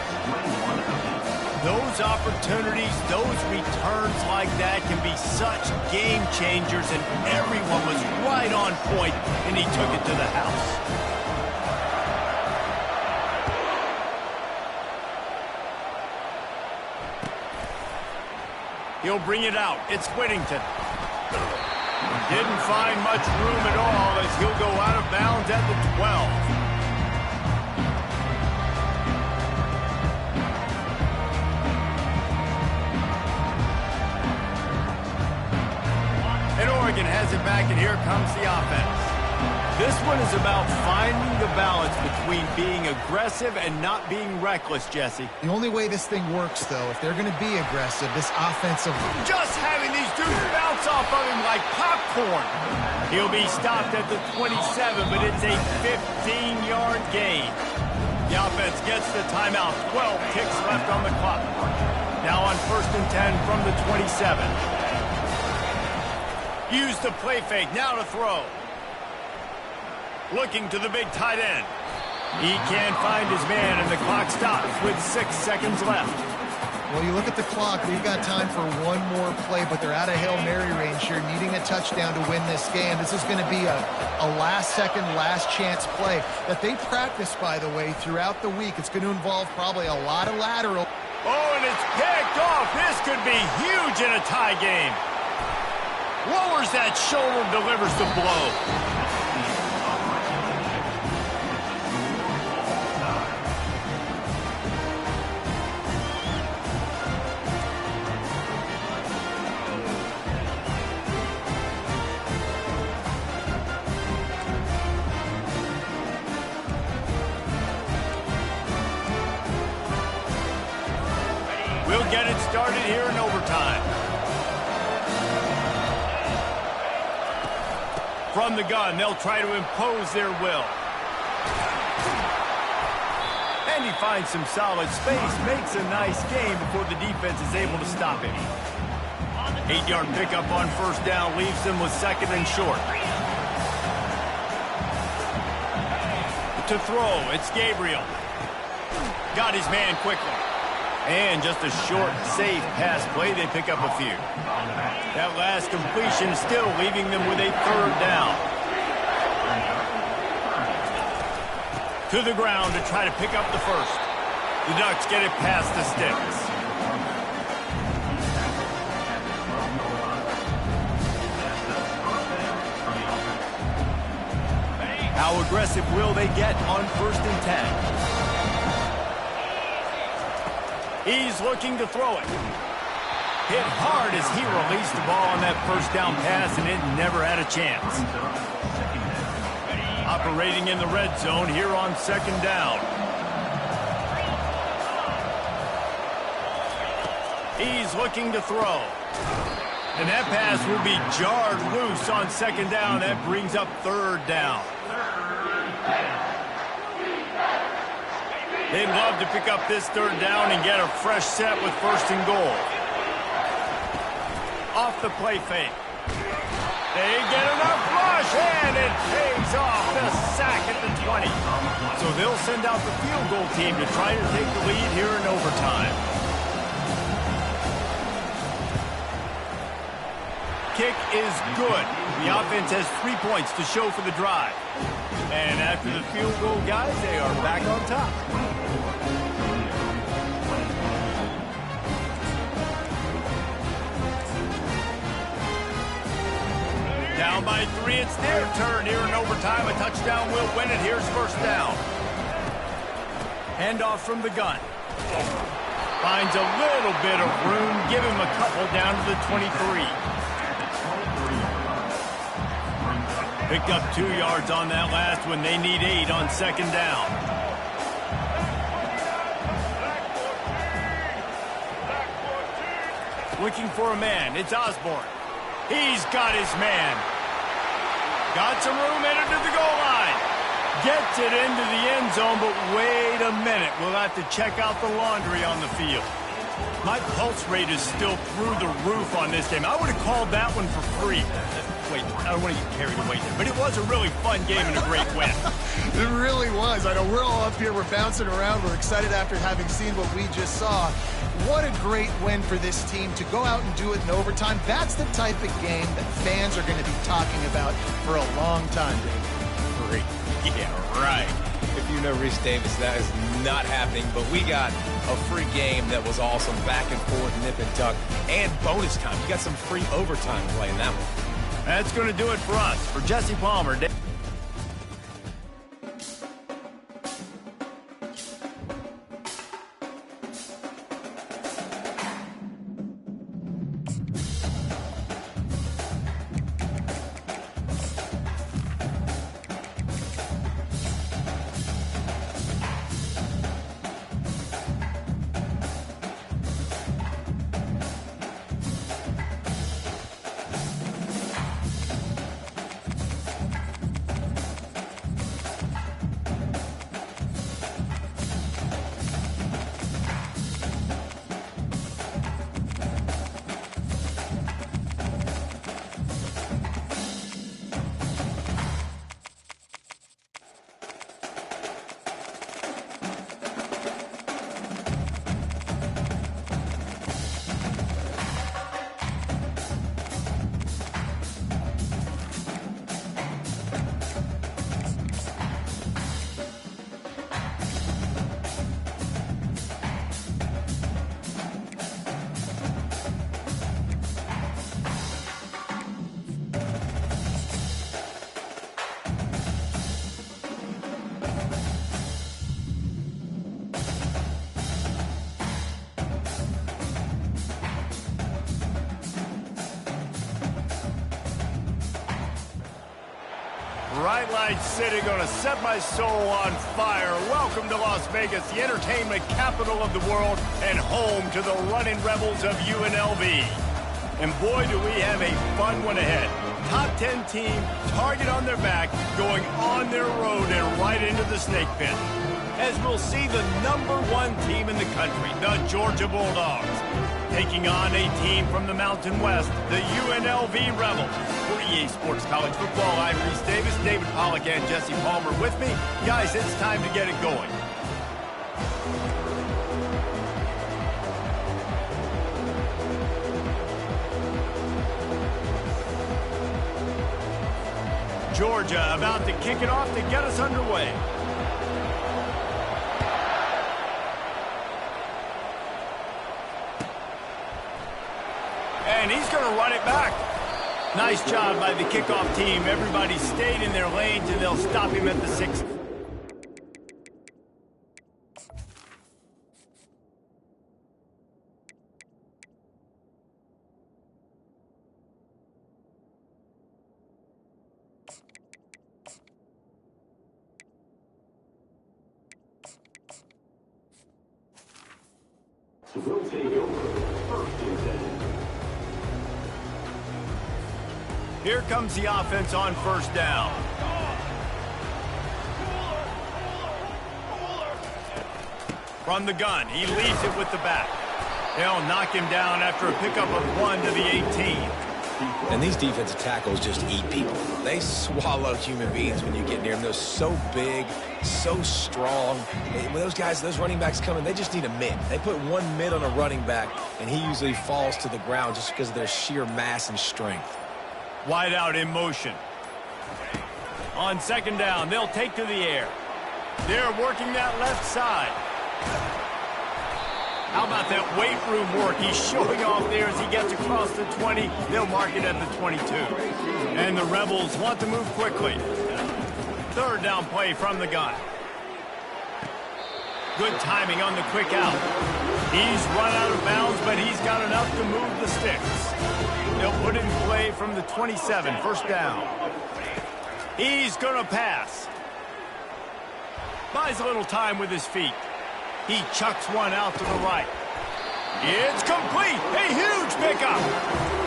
Those opportunities, those returns like that can be such game changers, and everyone was right on point, and he took it to the house. He'll bring it out. It's Whittington. Didn't find much room at all as he'll go out of bounds at the 12. And Oregon has it back, and here comes the offense. This one is about finding the balance between being aggressive and not being reckless, Jesse. The only way this thing works, though, if they're going to be aggressive, this offensive... Just having these dudes bounce off of him like popcorn. He'll be stopped at the 27, but it's a 15-yard gain. The offense gets the timeout. 12 ticks left on the clock. Now on 1st and 10 from the 27. Use the play fake, now to throw. Looking to the big tight end. He can't find his man, and the clock stops with 6 seconds left. Well, you look at the clock. We've got time for one more play, but they're out of Hail Mary range here, needing a touchdown to win this game. This is going to be a last-second, last-chance play that they practice, by the way, throughout the week. It's going to involve probably a lot of lateral. Oh, and it's picked off. This could be huge in a tie game. Lowers that shoulder, delivers the blow. We'll get it started here in overtime. From the gun, they'll try to impose their will. And he finds some solid space, makes a nice game before the defense is able to stop him. 8-yard pickup on first down leaves them with second and short. To throw, it's Gabriel. Got his man quickly. And just a short, safe pass play, they pick up a few. That last completion still leaving them with a third down. To the ground to try to pick up the first. The Ducks get it past the sticks. How aggressive will they get on 1st and 10? He's looking to throw it. Hit hard as he released the ball on that first down pass, and it never had a chance. Operating in the red zone here on second down. He's looking to throw. And that pass will be jarred loose on second down. That brings up third down. They'd love to pick up this third down and get a fresh set with 1st and goal. Off the play fake. They get enough rush, and it pays off. The sack at the 20. So they'll send out the field goal team to try to take the lead here in overtime. Kick is good. The offense has 3 points to show for the drive. And after the field goal, guys, they are back on top. Down by 3, it's their turn here in overtime. A touchdown will win it. Here's first down. Handoff from the gun. Finds a little bit of room. Give him a couple down to the 23. Picked up 2 yards on that last one. They need 8 on second down. Looking for a man. It's Osborne. He's got his man. Got some room, headed to the goal line. Gets it into the end zone, but wait a minute. We'll have to check out the laundry on the field. My pulse rate is still through the roof on this game. I would have called that one for free. Wait, I don't want to get carried away there, but it was a really fun game and a great win. It really was. I know we're all up here, we're bouncing around, we're excited after having seen what we just saw. What a great win for this team to go out and do it in overtime. That's the type of game that fans are going to be talking about for a long time, Dave. Great. Yeah, right. If you know Reese Davis, that is not happening, but we got a free game that was awesome, back and forth, nip and tuck, and bonus time. You got some free overtime play in that one. That's going to do it for us. For Jesse Palmer, Dave. Bright Light City gonna set my soul on fire. Welcome to Las Vegas, the entertainment capital of the world and home to the running rebels of UNLV. And boy, do we have a fun one ahead. Top 10 team, target on their back, going on their road and right into the snake pit. As we'll see the #1 team in the country, the Georgia Bulldogs, taking on a team from the Mountain West, the UNLV Rebels. For EA Sports College Football, I'm Reese Davis, David Pollack, and Jesse Palmer with me. Guys, it's time to get it going. Georgia about to kick it off to get us underway. And he's going to run it back. Nice job by the kickoff team. Everybody stayed in their lanes, and they'll stop him at the 6. We'll take over first and 10. Here comes the offense on first down. From the gun, he leads it with the back. They'll knock him down after a pickup of 1 to the 18. And these defensive tackles just eat people. They swallow human beings when you get near them. They're so big, so strong. When those guys, those running backs come in, they just need a mid. They put one mid on a running back, and he usually falls to the ground just because of their sheer mass and strength. Wide out in motion. On second down, they'll take to the air. They're working that left side. How about that weight room work? He's showing off there as he gets across the 20. They'll mark it at the 22. And the Rebels want to move quickly. Third down play from the gun. Good timing on the quick out. He's run out of bounds, but he's got enough to move the sticks. They'll put it in play from the 27, first down. He's going to pass. Buys a little time with his feet. He chucks one out to the right. It's complete. A huge pickup.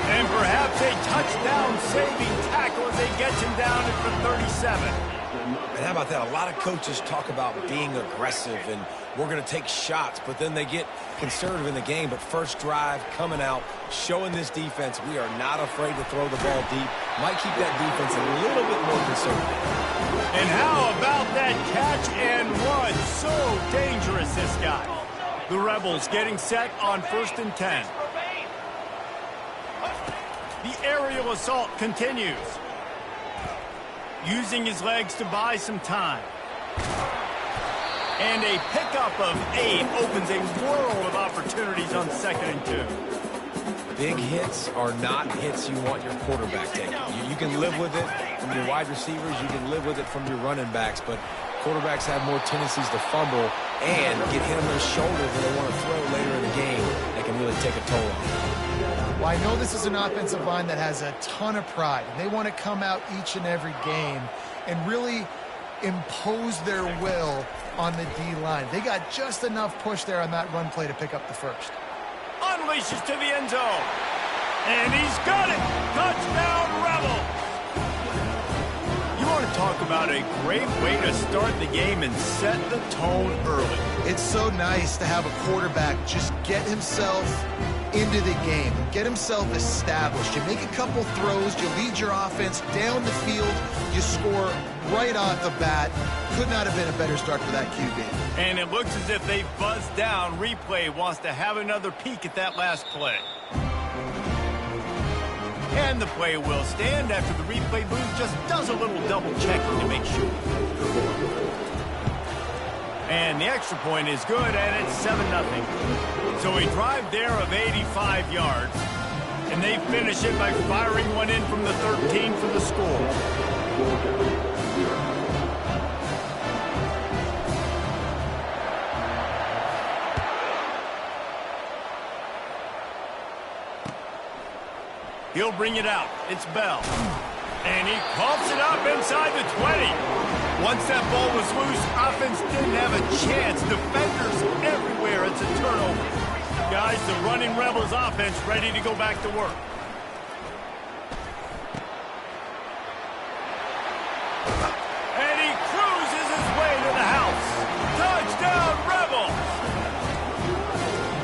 And perhaps a touchdown-saving tackle as they get him down at the 37. And how about that? A lot of coaches talk about being aggressive and we're going to take shots, but then they get conservative in the game. But first drive, coming out, showing this defense we are not afraid to throw the ball deep. Might keep that defense a little bit more conservative. And how about that catch and run? So dangerous, this guy. The Rebels getting set on first and 10. The aerial assault continues. Using his legs to buy some time. And a pickup of 8 opens a world of opportunities on second and 2. Big hits are not hits you want your quarterback taking. You can live with it from your wide receivers. You can live with it from your running backs. But quarterbacks have more tendencies to fumble and get hit on their shoulders when they want to throw later in the game. That can really take a toll on them. Well, I know this is an offensive line that has a ton of pride. And they want to come out each and every game and really impose their will on the D-line. They got just enough push there on that run play to pick up the first. Unleashes to the end zone. And he's got it. Touchdown, Rebels. You want to talk about a great way to start the game and set the tone early. It's so nice to have a quarterback just get himself into the game, get himself established. You make a couple throws, you lead your offense down the field, you score right off the bat. Could not have been a better start for that QB. And it looks as if they buzzed down. Replay wants to have another peek at that last play. And the play will stand after the replay booth just does a little double checking to make sure. And the extra point is good, and it's 7-0. So a drive there of 85 yards. And they finish it by firing one in from the 13 for the score. He'll bring it out. It's Bell. And he coughs it up inside the 20. Once that ball was loose, offense didn't have a chance. Defenders everywhere. It's a turnover. Guys, the running Rebels offense ready to go back to work. And he cruises his way to the house. Touchdown, Rebels!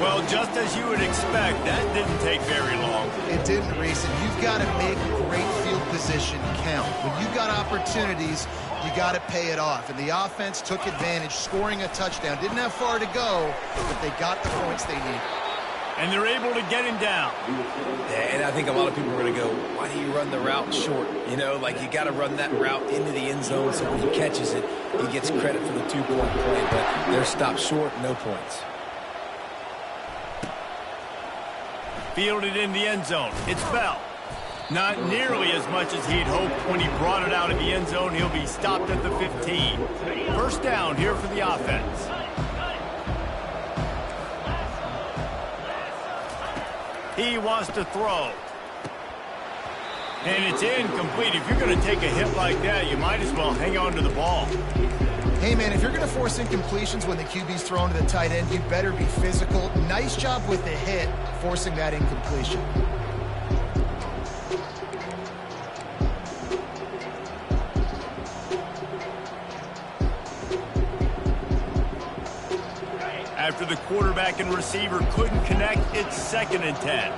Well, just as you would expect, that didn't take very long. It didn't, Reese, and you've got to make great field position count. When you've got opportunities, you got to pay it off. And the offense took advantage, scoring a touchdown. Didn't have far to go, but they got the points they needed. And they're able to get him down. Yeah, and I think a lot of people are going to go, why do you run the route short? You know, like you got to run that route into the end zone so when he catches it, he gets credit for the 2-point play. But they're stopped short, no points. Fielded in the end zone. It's Bell. Not nearly as much as he'd hoped when he brought it out of the end zone. He'll be stopped at the 15. First down here for the offense. He wants to throw. And it's incomplete. If you're going to take a hit like that, you might as well hang on to the ball. Hey, man, if you're going to force incompletions when the QB's thrown to the tight end, you better be physical. Nice job with the hit, forcing that incompletion. After the quarterback and receiver couldn't connect, it's 2nd and 10.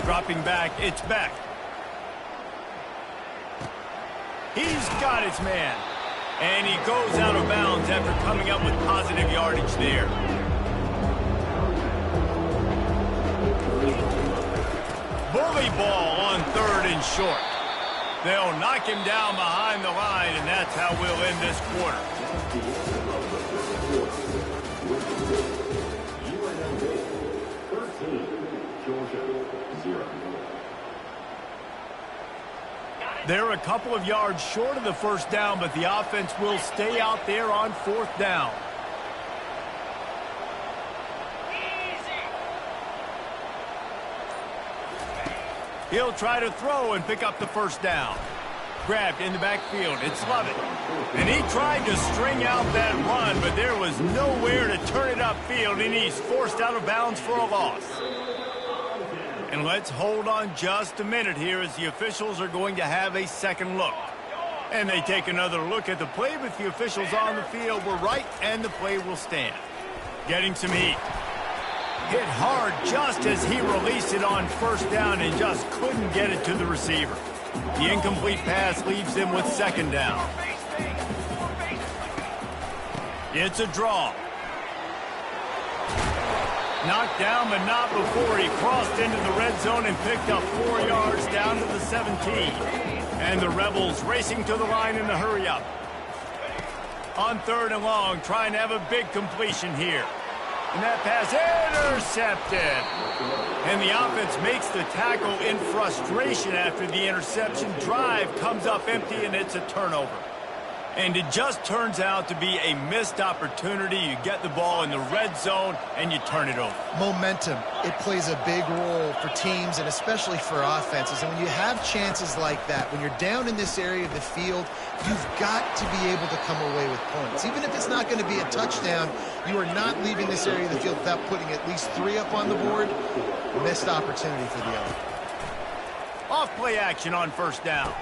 Dropping back, it's Beck. He's got his man. And he goes out of bounds after coming up with positive yardage there. Bully ball on 3rd and short. They'll knock him down behind the line, and that's how we'll end this quarter. They're a couple of yards short of the first down, but the offense will stay out there on 4th down. He'll try to throw and pick up the first down. Grabbed in the backfield. It's Lovett. And he tried to string out that run, but there was nowhere to turn it upfield, and he's forced out of bounds for a loss. And let's hold on just a minute here as the officials are going to have a second look. And they take another look at the play, but the officials on the field were right, and the play will stand. Getting some heat. Hit hard just as he released it on first down and just couldn't get it to the receiver. The incomplete pass leaves them with 2nd down. It's a draw. Knocked down, but not before he crossed into the red zone and picked up 4 yards down to the 17. And the Rebels racing to the line in the hurry-up. On 3rd and long, trying to have a big completion here. And that pass intercepted. And the offense makes the tackle in frustration after the interception. Drive comes up empty, and it's a turnover. And it just turns out to be a missed opportunity. You get the ball in the red zone, and you turn it over. Momentum, it plays a big role for teams and especially for offenses. And when you have chances like that, when you're down in this area of the field, you've got to be able to come away with points. Even if it's not going to be a touchdown, you are not leaving this area of the field without putting at least 3 up on the board. Missed opportunity for the other. Off play action on first down.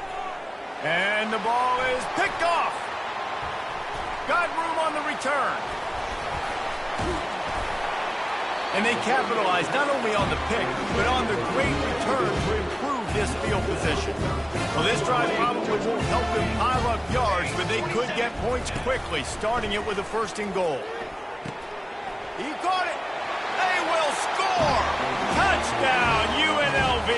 And the ball is picked off. Got room on the return. And they capitalized not only on the pick, but on the great return to improve this field position. Well, this drive probably won't help them pile up yards, but they could get points quickly, starting it with a 1st and goal. He caught it. They will score. Touchdown, UNLV.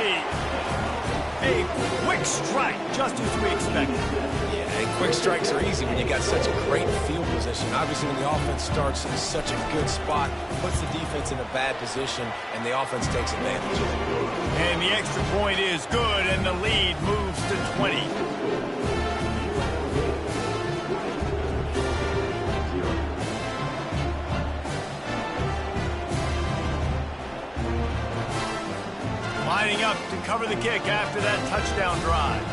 A quick strike, just as we expected. Yeah, and quick strikes are easy when you got such a great field position. Obviously, when the offense starts in such a good spot, puts the defense in a bad position, and the offense takes advantage. And the extra point is good, and the lead moves to 20. Lining up to cover the kick after that touchdown drive.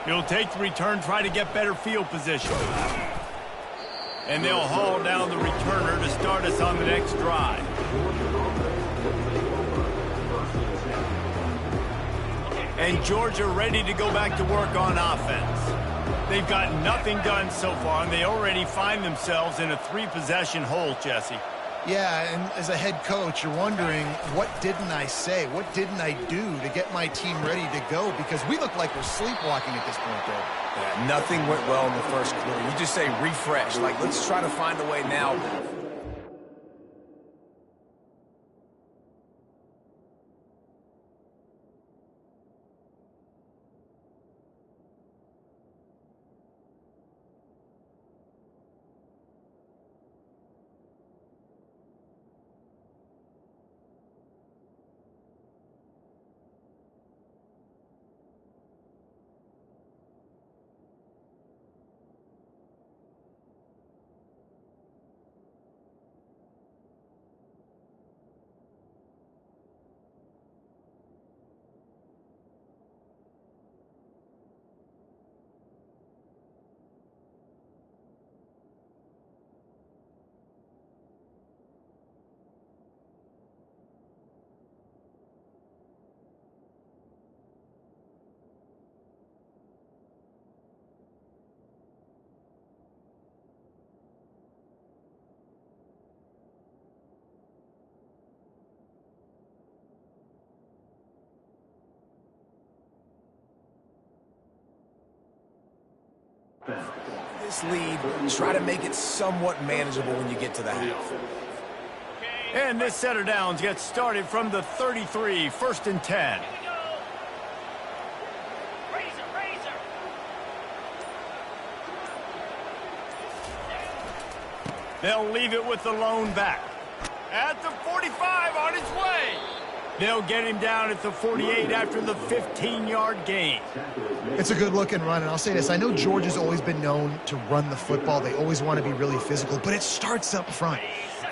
He'll take the return, try to get better field position. And they'll haul down the returner to start us on the next drive. And Georgia ready to go back to work on offense. They've got nothing done so far, and they already find themselves in a 3-possession hole, Jesse. Yeah, and as a head coach, you're wondering, what didn't I say? What didn't I do to get my team ready to go? Because we look like we're sleepwalking at this point, though. Yeah, nothing went well in the first quarter. You just say refresh. Like, let's try to find a way now. This lead, try to make it somewhat manageable when you get to the half. And this set of downs gets started from the 33, 1st and 10. They'll leave it with the lone back. At the 45, on his way. They'll get him down at the 48 after the 15-yard gain. It's a good-looking run, and I'll say this. I know Georgia's always been known to run the football. They always want to be really physical, but it starts up front.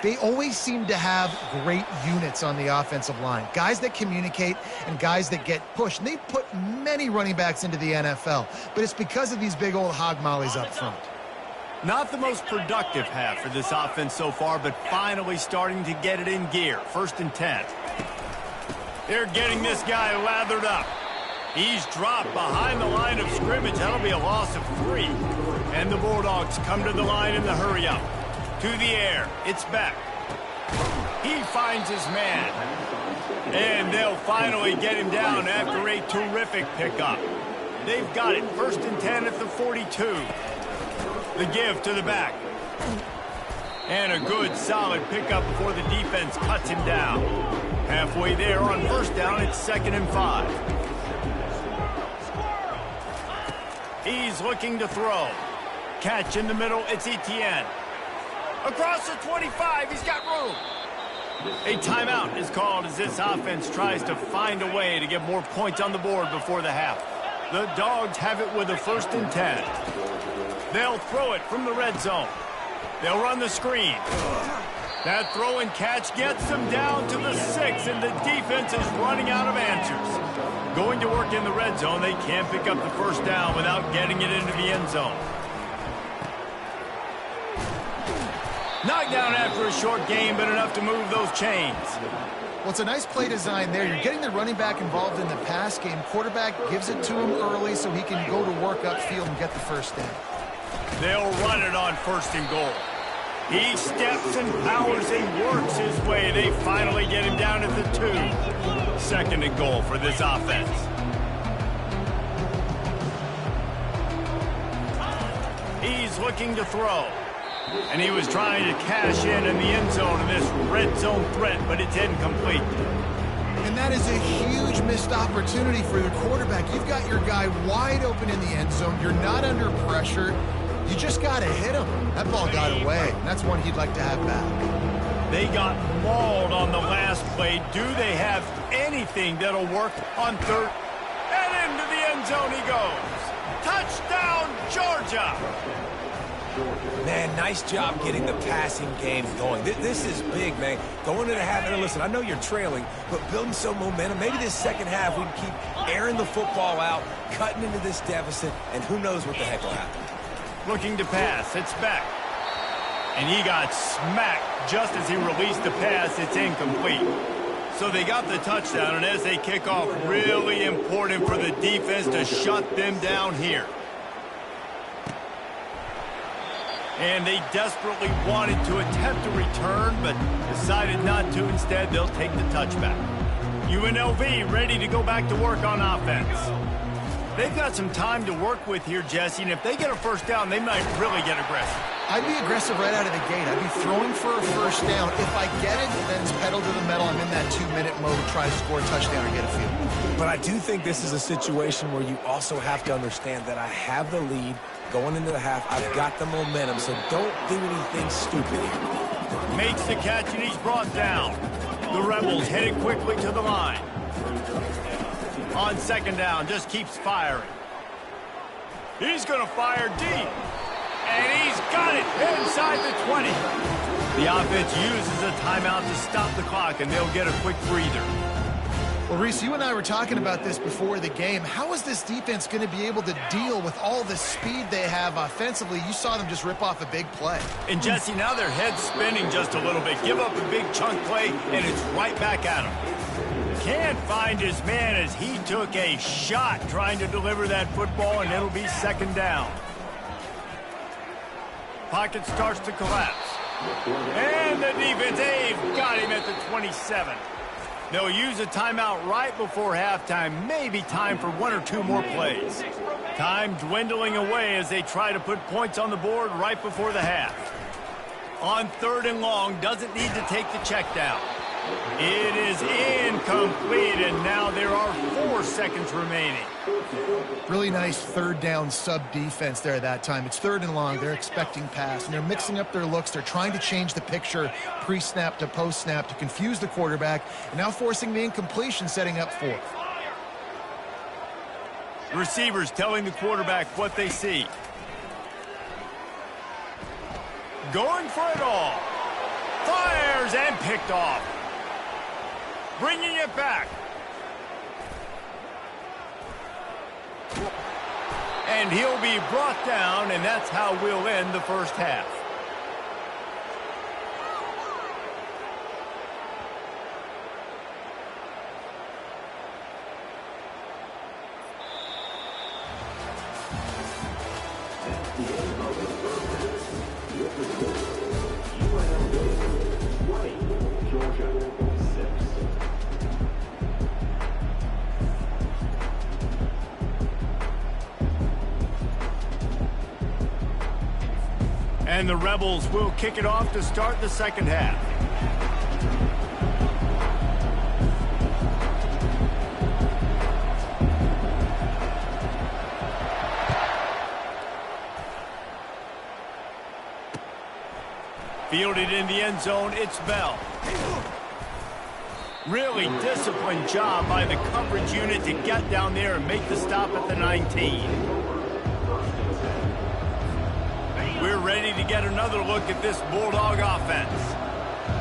They always seem to have great units on the offensive line. Guys that communicate and guys that get pushed. And they put many running backs into the NFL, but it's because of these big old hog mollies up front. Not the most productive half for this offense so far, but finally starting to get it in gear. 1st and 10. They're getting this guy lathered up. He's dropped behind the line of scrimmage. That'll be a loss of 3. And the Bulldogs come to the line in the hurry-up. To the air. It's back. He finds his man. And they'll finally get him down after a terrific pickup. They've got it. 1st and 10 at the 42. The give to the back. And a good, solid pickup before the defense cuts him down. Halfway there on 1st down, it's 2nd and 5. He's looking to throw. Catch in the middle, it's Etienne. Across the 25, he's got room. A timeout is called as this offense tries to find a way to get more points on the board before the half. The Dogs have it with a 1st and 10. They'll throw it from the red zone. They'll run the screen. That throw and catch gets them down to the 6, and the defense is running out of answers. Going to work in the red zone, they can't pick up the 1st down without getting it into the end zone. Knocked down after a short game, but enough to move those chains. Well, it's a nice play design there. You're getting the running back involved in the pass game. Quarterback gives it to him early so he can go to work upfield and get the 1st down. They'll run it on 1st and goal. He steps and powers and works his way. They finally get him down at the 2. 2nd and goal for this offense. He's looking to throw. And he was trying to cash in the end zone in this red zone threat, but it's incomplete. And that is a huge missed opportunity for the quarterback. You've got your guy wide open in the end zone. You're not under pressure. You just got to hit him. That ball got away. That's one he'd like to have back. They got mauled on the last play. Do they have anything that'll work on 3rd? And into the end zone he goes. job. Man, nice job getting the passing game going. This is big, man. Going into the half, and listen, I know you're trailing, but building some momentum. Maybe this second half we can keep airing the football out, cutting into this deficit, and who knows what the heck will happen. Looking to pass. It's back. And he got smacked just as he released the pass. It's incomplete. So they got the touchdown, and as they kick off, really important for the defense to shut them down here. And they desperately wanted to attempt a return, but decided not to. Instead, they'll take the touchback. UNLV ready to go back to work on offense. They've got some time to work with here, Jesse, and if they get a first down, they might really get aggressive. I'd be aggressive right out of the gate. I'd be throwing for a first down. If I get it, then it's pedal to the metal. I'm in that 2-minute mode to try to score a touchdown or get a field. But I do think this is a situation where you also have to understand that I have the lead going into the half. I've got the momentum, so don't do anything stupid here. Makes the catch, and he's brought down. The Rebels headed quickly to the line. On second down, just keeps firing. He's going to fire deep. And he's got it inside the 20. The offense uses a timeout to stop the clock, and they'll get a quick breather. Well, Reese, you and I were talking about this before the game. How is this defense going to be able to deal with all the speed they have offensively? You saw them just rip off a big play. And, Jesse, now their head's spinning just a little bit. Give up a big chunk play, and it's right back at him. Can't find his man as he took a shot trying to deliver that football, and it'll be second down. Pocket starts to collapse. And the defense, they've got him at the 27. They'll use a timeout right before halftime. Maybe time for one or two more plays. Time dwindling away as they try to put points on the board right before the half. On third and long, doesn't need to take the check down. It is incomplete, and now there are 4 seconds remaining. Really nice third down sub-defense there at that time. It's third and long. They're expecting pass, and they're mixing up their looks. They're trying to change the picture pre-snap to post-snap to confuse the quarterback, and now forcing the incompletion, setting up fourth. Receivers telling the quarterback what they see. Going for it all. Fires and picked off. Bringing it back. And he'll be brought down, and that's how we'll end the first half. And the Rebels will kick it off to start the second half. Fielded in the end zone, it's Bell. Really disciplined job by the coverage unit to get down there and make the stop at the 19. We're ready to get another look at this Bulldog offense.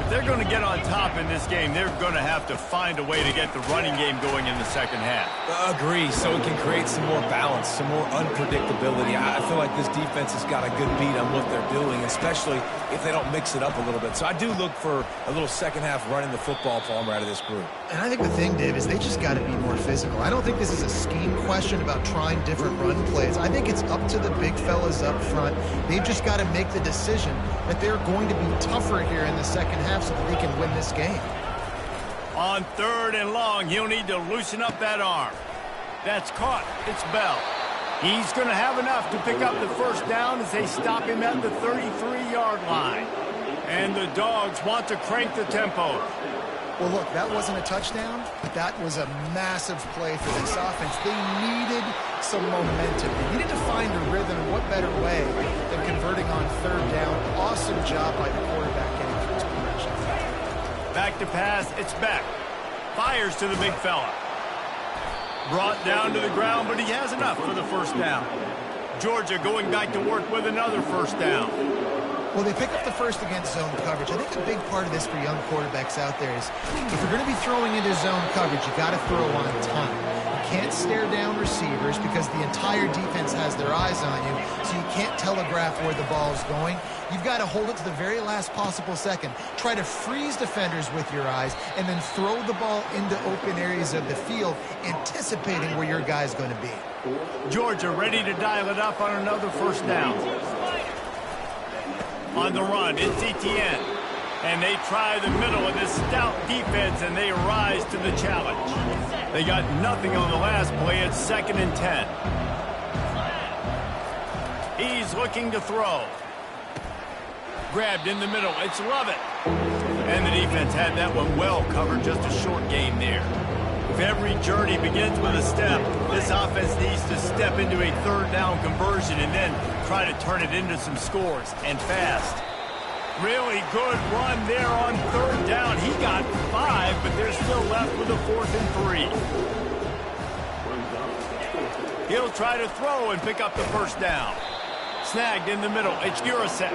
If they're going to get on top in this game, they're going to have to find a way to get the running game going in the second half. Agree, so it can create some more balance, some more unpredictability. I feel like this defense has got a good beat on what they're doing, especially if they don't mix it up a little bit. So I do look for a little second half running the football Palmer out of this group. And I think the thing, Dave, is they just got to be more physical. I don't think this is a scheme question about trying different run plays. I think it's up to the big fellas up front. They've just got to make the decision that they're going to be tougher here in the second half so that they can win this game. On third and long, he'll need to loosen up that arm. That's caught. It's Bell. He's going to have enough to pick up the first down as they stop him at the 33-yard line. And the Dogs want to crank the tempo. Well, look, that wasn't a touchdown, but that was a massive play for this offense. They needed some momentum. They needed to find a rhythm. What better way than converting on third down? Awesome job by the quarterback getting through his progression. Back to pass. It's Beck. Fires to the big fella. Brought down to the ground, but he has enough for the first down. Georgia going back to work with another first down. Well, they pick up the first against zone coverage. I think a big part of this for young quarterbacks out there is if you're going to be throwing into zone coverage, you got to throw on time. You can't stare down receivers because the entire defense has their eyes on you, so you can't telegraph where the ball's going. You've got to hold it to the very last possible second. Try to freeze defenders with your eyes and then throw the ball into open areas of the field, anticipating where your guy's going to be. Georgia ready to dial it up on another first down. On the run, it's Etienne. And they try the middle of this stout defense, and they rise to the challenge. They got nothing on the last play. It's 2nd and 10. He's looking to throw. Grabbed in the middle. It's Lovett. And the defense had that one well covered. Just a short gain there. If every journey begins with a step, this offense needs to step into a third down conversion and then try to turn it into some scores, and fast. Really good run there on 3rd down. He got 5, but they're still left with a 4th and 3. He'll try to throw and pick up the first down. Snagged in the middle. It's Gurasek.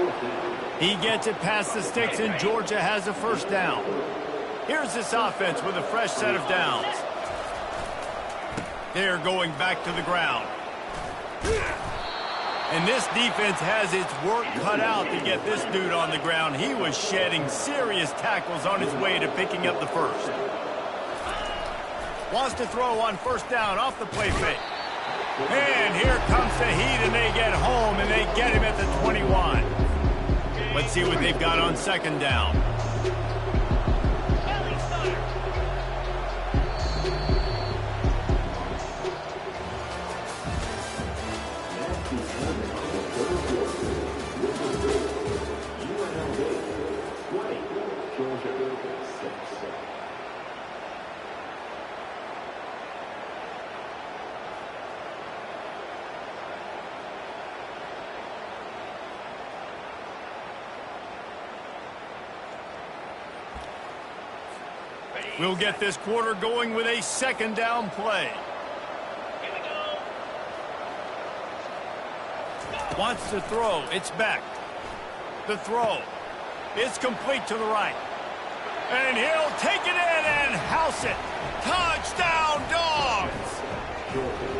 He gets it past the sticks, and Georgia has a first down. Here's this offense with a fresh set of downs. They're going back to the ground. And this defense has its work cut out to get this dude on the ground. He was shedding serious tackles on his way to picking up the first. Wants to throw on first down off the play fake. And here comes the heat, and they get home, and they get him at the 21. Let's see what they've got on 2nd down. We'll get this quarter going with a 2nd down play. Wants to throw. It's back. The throw. It's complete to the right. And he'll take it in and house it. Touchdown, Dogs!